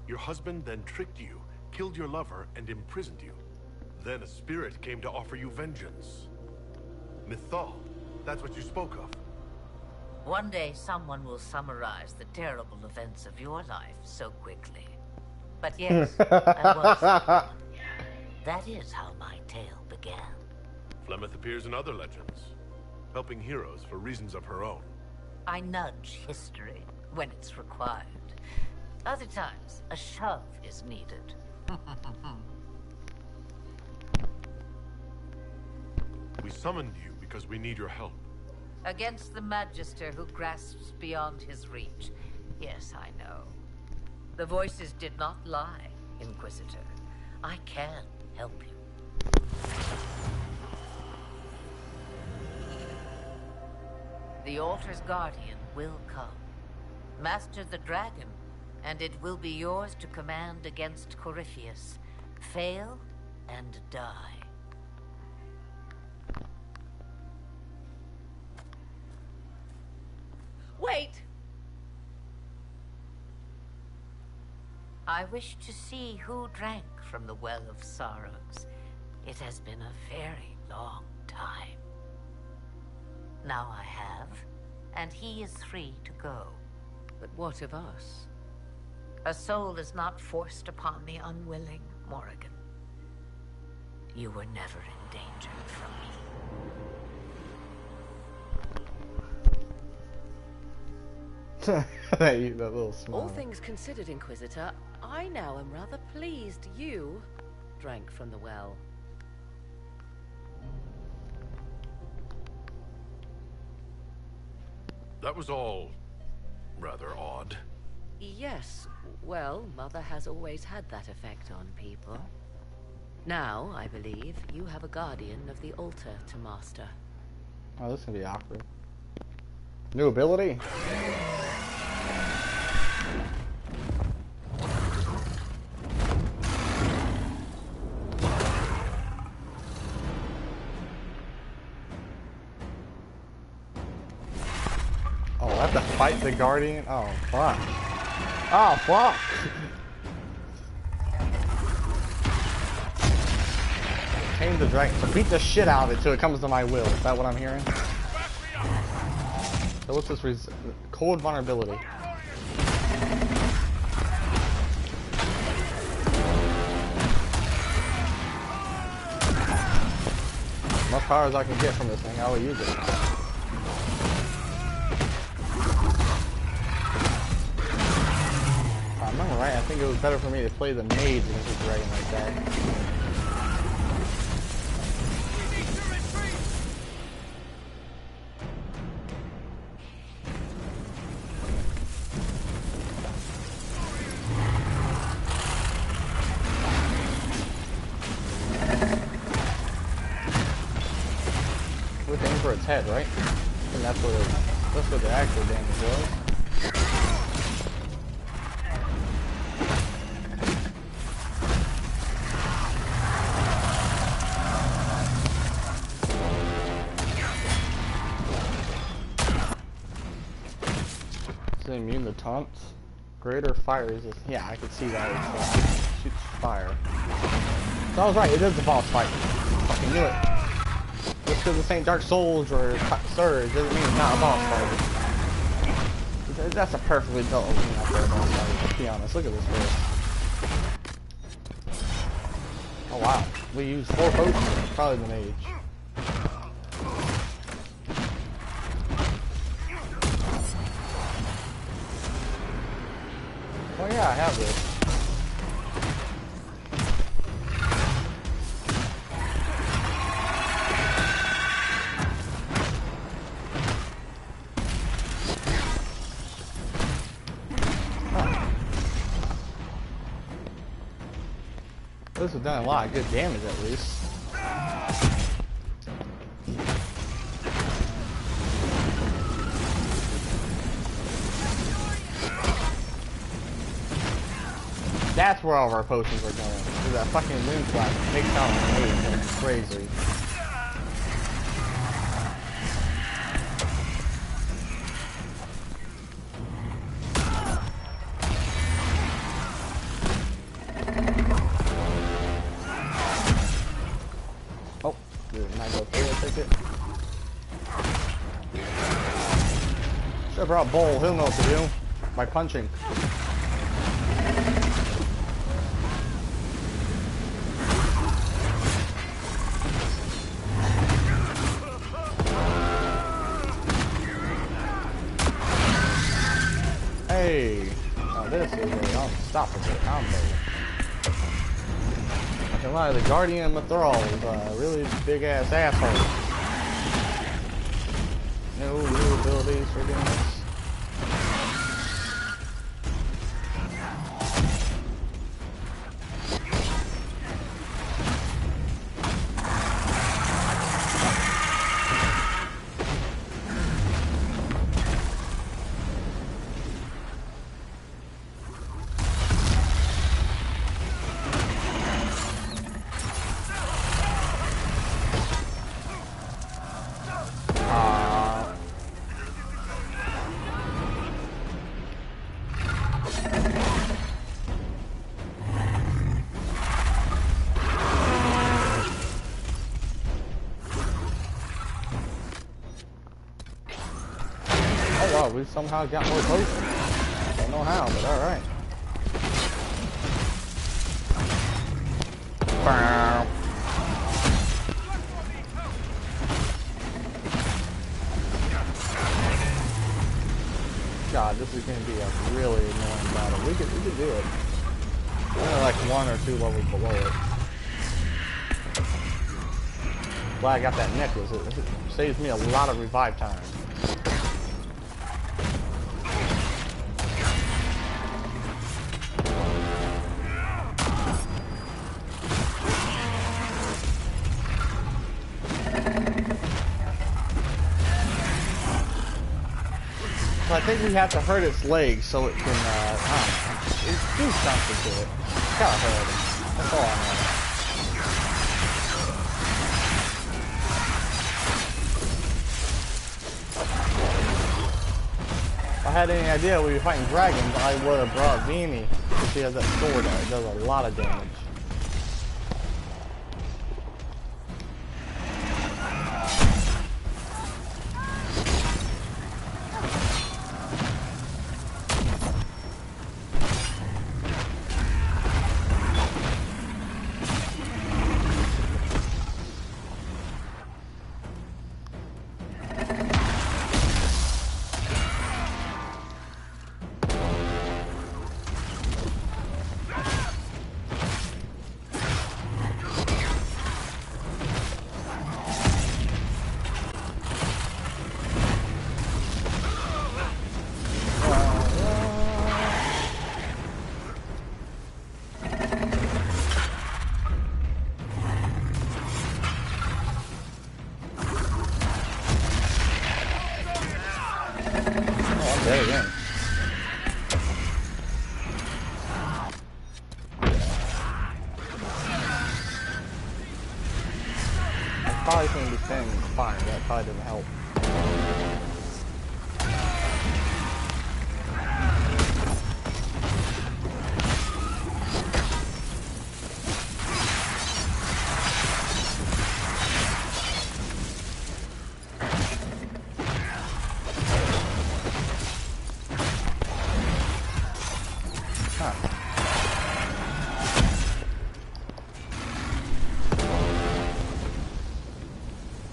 Your husband then tricked you, killed your lover, and imprisoned you. Then a spirit came to offer you vengeance. Mythal, that's what you spoke of. One day someone will summarize the terrible events of your life so quickly. But yes, I was someone. That is how my tale began. Flemeth appears in other legends, helping heroes for reasons of her own. I nudge history when it's required. Other times, a shove is needed. We summoned you because we need your help. Against the Magister who grasps beyond his reach. Yes, I know. The voices did not lie, Inquisitor. I can help you. The Altar's Guardian will come. Master the Dragon, and it will be yours to command against Corypheus, Fail and die. Wait! I wish to see who drank from the Well of Sorrows. It has been a very long time. Now I have, and he is free to go. But what of us? A soul is not forced upon the unwilling, Morrigan. You were never in danger from me. That little smile. All things considered, Inquisitor, I now am rather pleased you drank from the well. That was all rather odd. Yes, well, Mother has always had that effect on people. Now, I believe, you have a guardian of the altar to master. Oh, this is gonna be awkward. New ability? Oh, I have to fight the guardian? Oh, fuck. Oh, fuck! Tame the dragon. So beat the shit out of it till it comes to my will. Is that what I'm hearing? So what's this? Cold vulnerability. As much power as I can get from this thing, I will use it. If I remember right, I think it was better for me to play the mage against a dragon like that. With aim for its head, right? And that's what the actual damage was. Is it immune to taunts? Greater fire resistance. Yeah, I could see that. It shoots fire. So I was right, it is a boss fight. Fucking knew it. Just because this ain't Dark Souls or Surge doesn't mean it's not a boss fight. That's a perfectly built opening up for a boss fight, let's be honest. Look at this place. Oh wow. We used 4 potions, probably the mage. Oh yeah, I have this. This has done a lot of good damage at least. That's where all of our potions are going. Through that fucking wind flash takes down the mage. It's crazy. Oh, did I go through a ticket? Should have brought Bull. He'll know what to do by punching. Hey, now this is an unstoppable combo. I can lie, the Guardian Mithril is a really big ass asshole. No new abilities for doing this. Oh, we somehow got more potions. Don't know how, but alright. God, this is gonna be a really annoying battle. We could do it. We're only like 1 or 2 levels below it. Glad I got that necklace. It saves me a lot of revive time. So I think we have to hurt its legs so it can, do something to it. Gotta hurt it. That's all I know. If I had any idea we were fighting dragons, I would have brought Vimy. She has that sword that does a lot of damage. There again. I probably shouldn't be standing in the fire. That probably didn't help.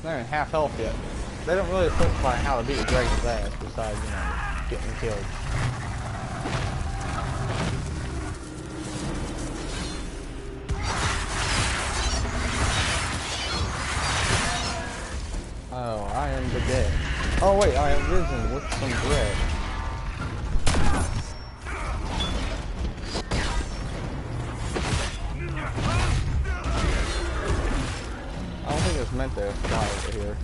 They're in half health yet. They don't really specify how to beat a dragon's ass besides, you know, getting killed. Oh, I am the dead. Oh wait, I am risen with some bread. Meant to fly over here.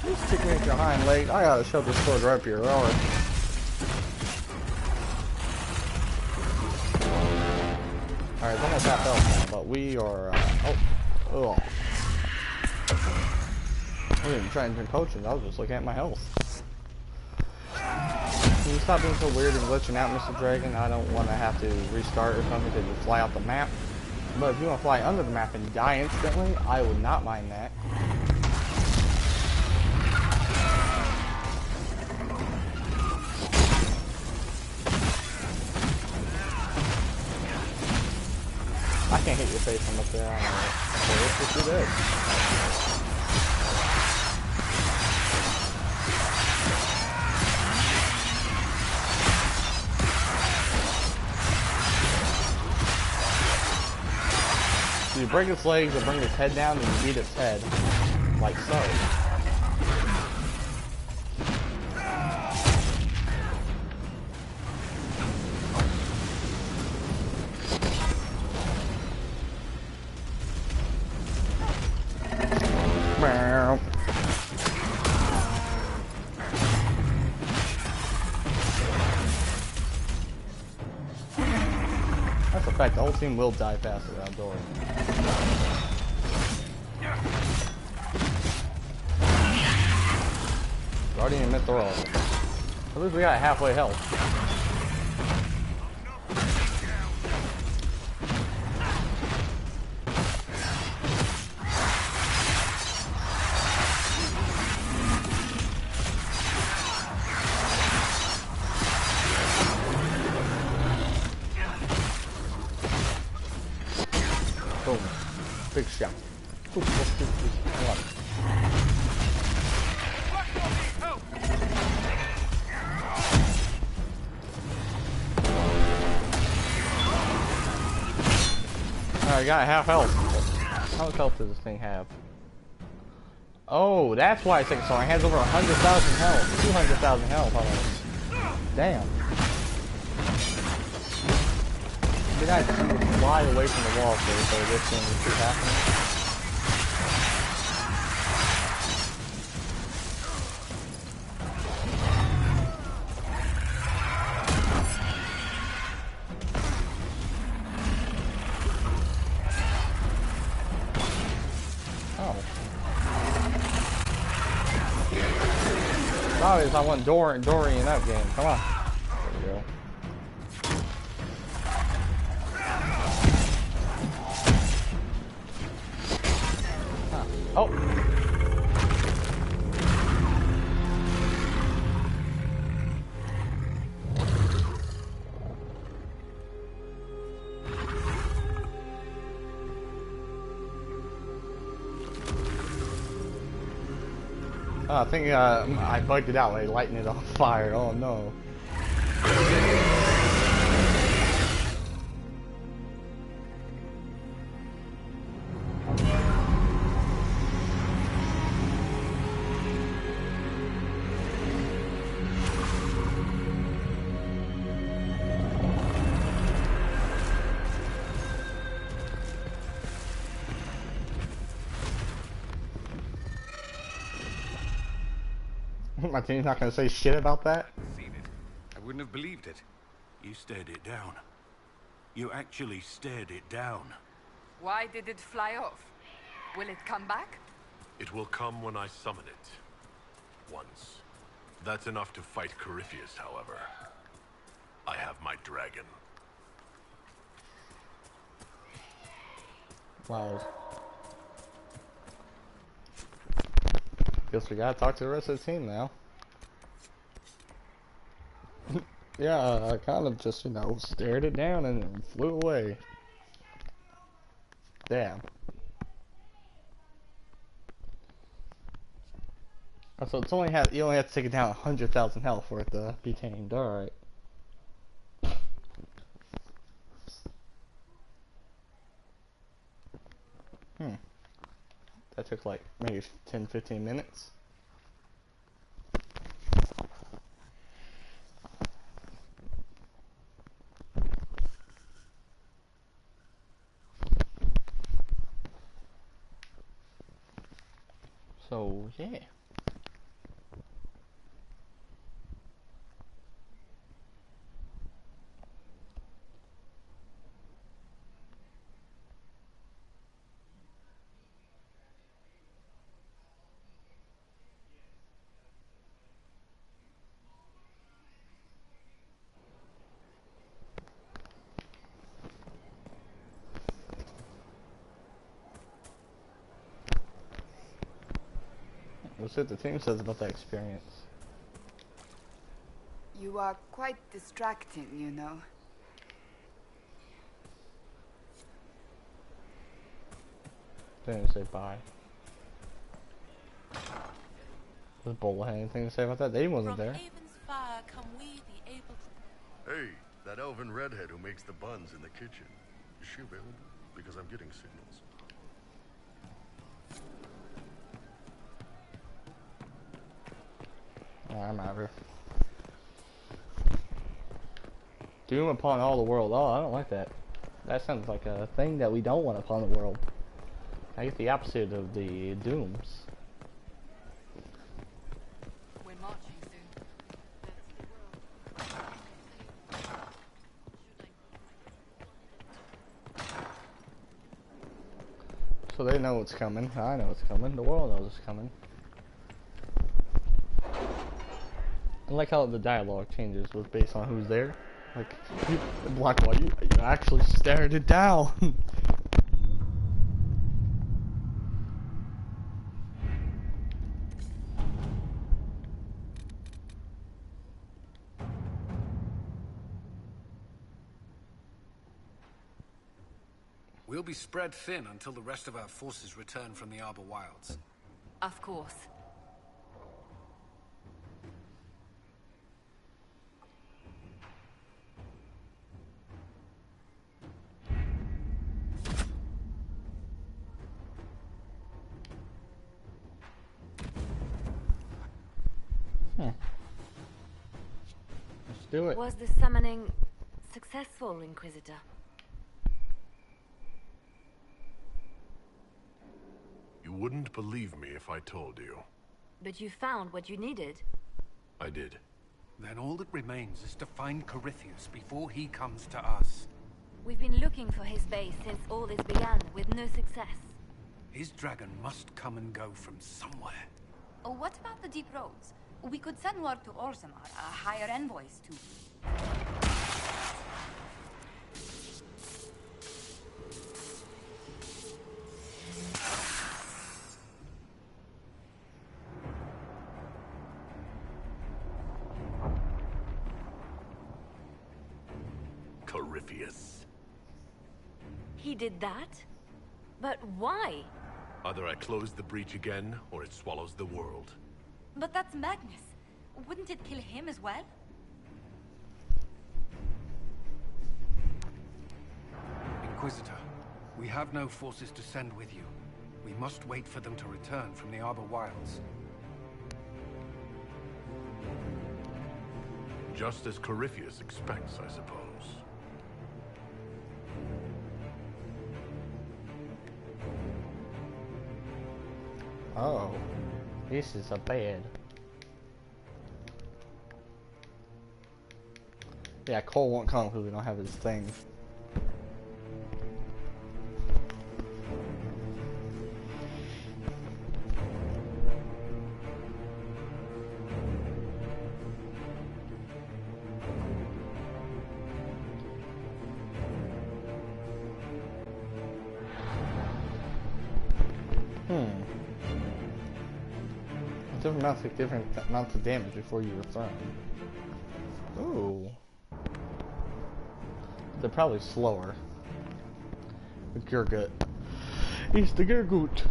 Just kick me with your hind leg. I gotta shove this sword right up your arm. Alright, it's almost half health now, but we are, oh. I didn't try and drink potions, I was just looking at my health. Can you stop being so weird and glitching out, Mr. Dragon? I don't want to have to restart or something to just fly out the map. But if you want to fly under the map and die instantly, I would not mind that. I can't hit your face from up there. I don't know. So let's just do this. You break its legs or bring its head down and you beat its head, like so. That's a fact, the whole team will die faster around door. Guardian Mithril. At least we got halfway health. Trick shot. Quick shot. Alright, got half health. How much health does this thing have? Oh, that's why it's taking so long. It has over 100,000 health. 200,000 health almost. Damn. Did I fly away from the wall so this thing would keep happening? Obvious, I want Dory in that game. Come on. There we go. Huh. Oh. I think I bugged it out by lighting it on fire. Oh no. My team's not gonna say shit about that. Seen it. I wouldn't have believed it. You stared it down. You actually stared it down. Why did it fly off? Will it come back? It will come when I summon it. Once. That's enough to fight Corypheus, however. I have my dragon. Wow. Guess we gotta talk to the rest of the team now. Yeah, I kind of just, you know, stared it down and flew away. Damn. So it's only you only have to take it down 100,000 health for it to be tamed. All right. That took like maybe 10-15 minutes. So yeah. Let's see what the team says about that experience. You are quite distracting, you know. Didn't say bye. Does Bola have anything to say about that? They wasn't there. Hey, that elven redhead who makes the buns in the kitchen. Is she available? Because I'm getting signals. I'm out of here. Doom upon all the world. Oh, I don't like that. That sounds like a thing that we don't want upon the world. I get the opposite of the dooms. We're marching soon. So they know it's coming. I know it's coming. The world knows it's coming. I like how the dialogue changes with based on who's there. Like, Blackwell, you actually stared it down. We'll be spread thin until the rest of our forces return from the Arbor Wilds. Of course. Let's do it. Was the summoning successful, Inquisitor? You wouldn't believe me if I told you. But you found what you needed. I did. Then all that remains is to find Corypheus before he comes to us. We've been looking for his base since all this began, with no success. His dragon must come and go from somewhere. Oh, what about the deep roads? We could send word to Orzammar, hire envoys to... Corypheus. He did that? But why? Either I close the breach again, or it swallows the world. But that's Magnus. Wouldn't it kill him as well? Inquisitor, we have no forces to send with you. We must wait for them to return from the Arbor Wilds. Just as Corypheus expects, I suppose. Oh, this is a bed. Yeah, Cole won't come because we don't have his thing. Different amounts take different amounts of damage before you return. Ooh. They're probably slower. The Gurgut. It's the Gurgut.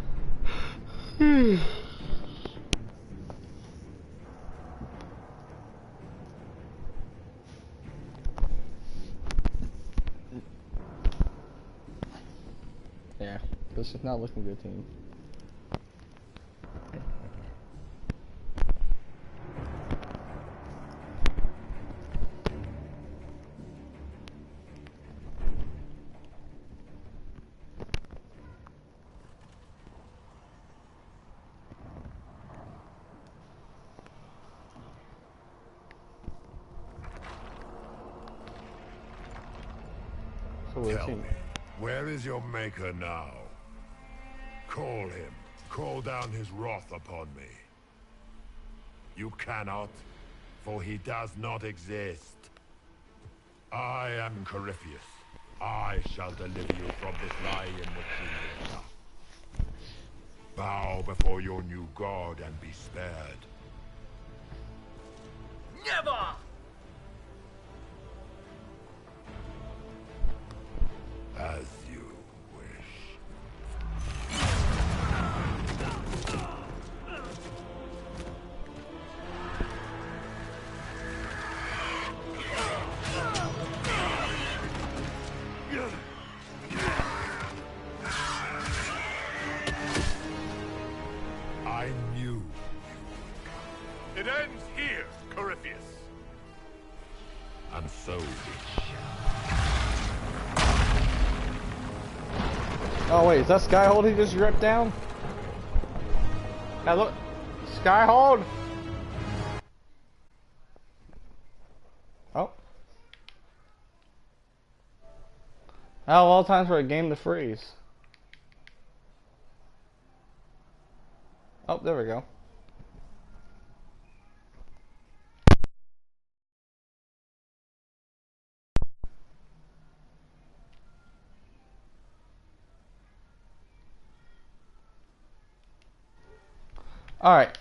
Yeah, this is not looking good, team. Tell me, where is your maker now? Call him. Call down his wrath upon me. You cannot, for he does not exist. I am Corypheus. I shall deliver you from this lie in which you live. Bow before your new god and be spared. Never! As you wish. I knew. It ends here, Corypheus. And so it Oh wait, is that Skyhold he just ripped down? Now look, Skyhold! Oh. Oh, all times for a game to freeze. Oh, there we go. Alright.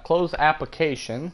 Close application.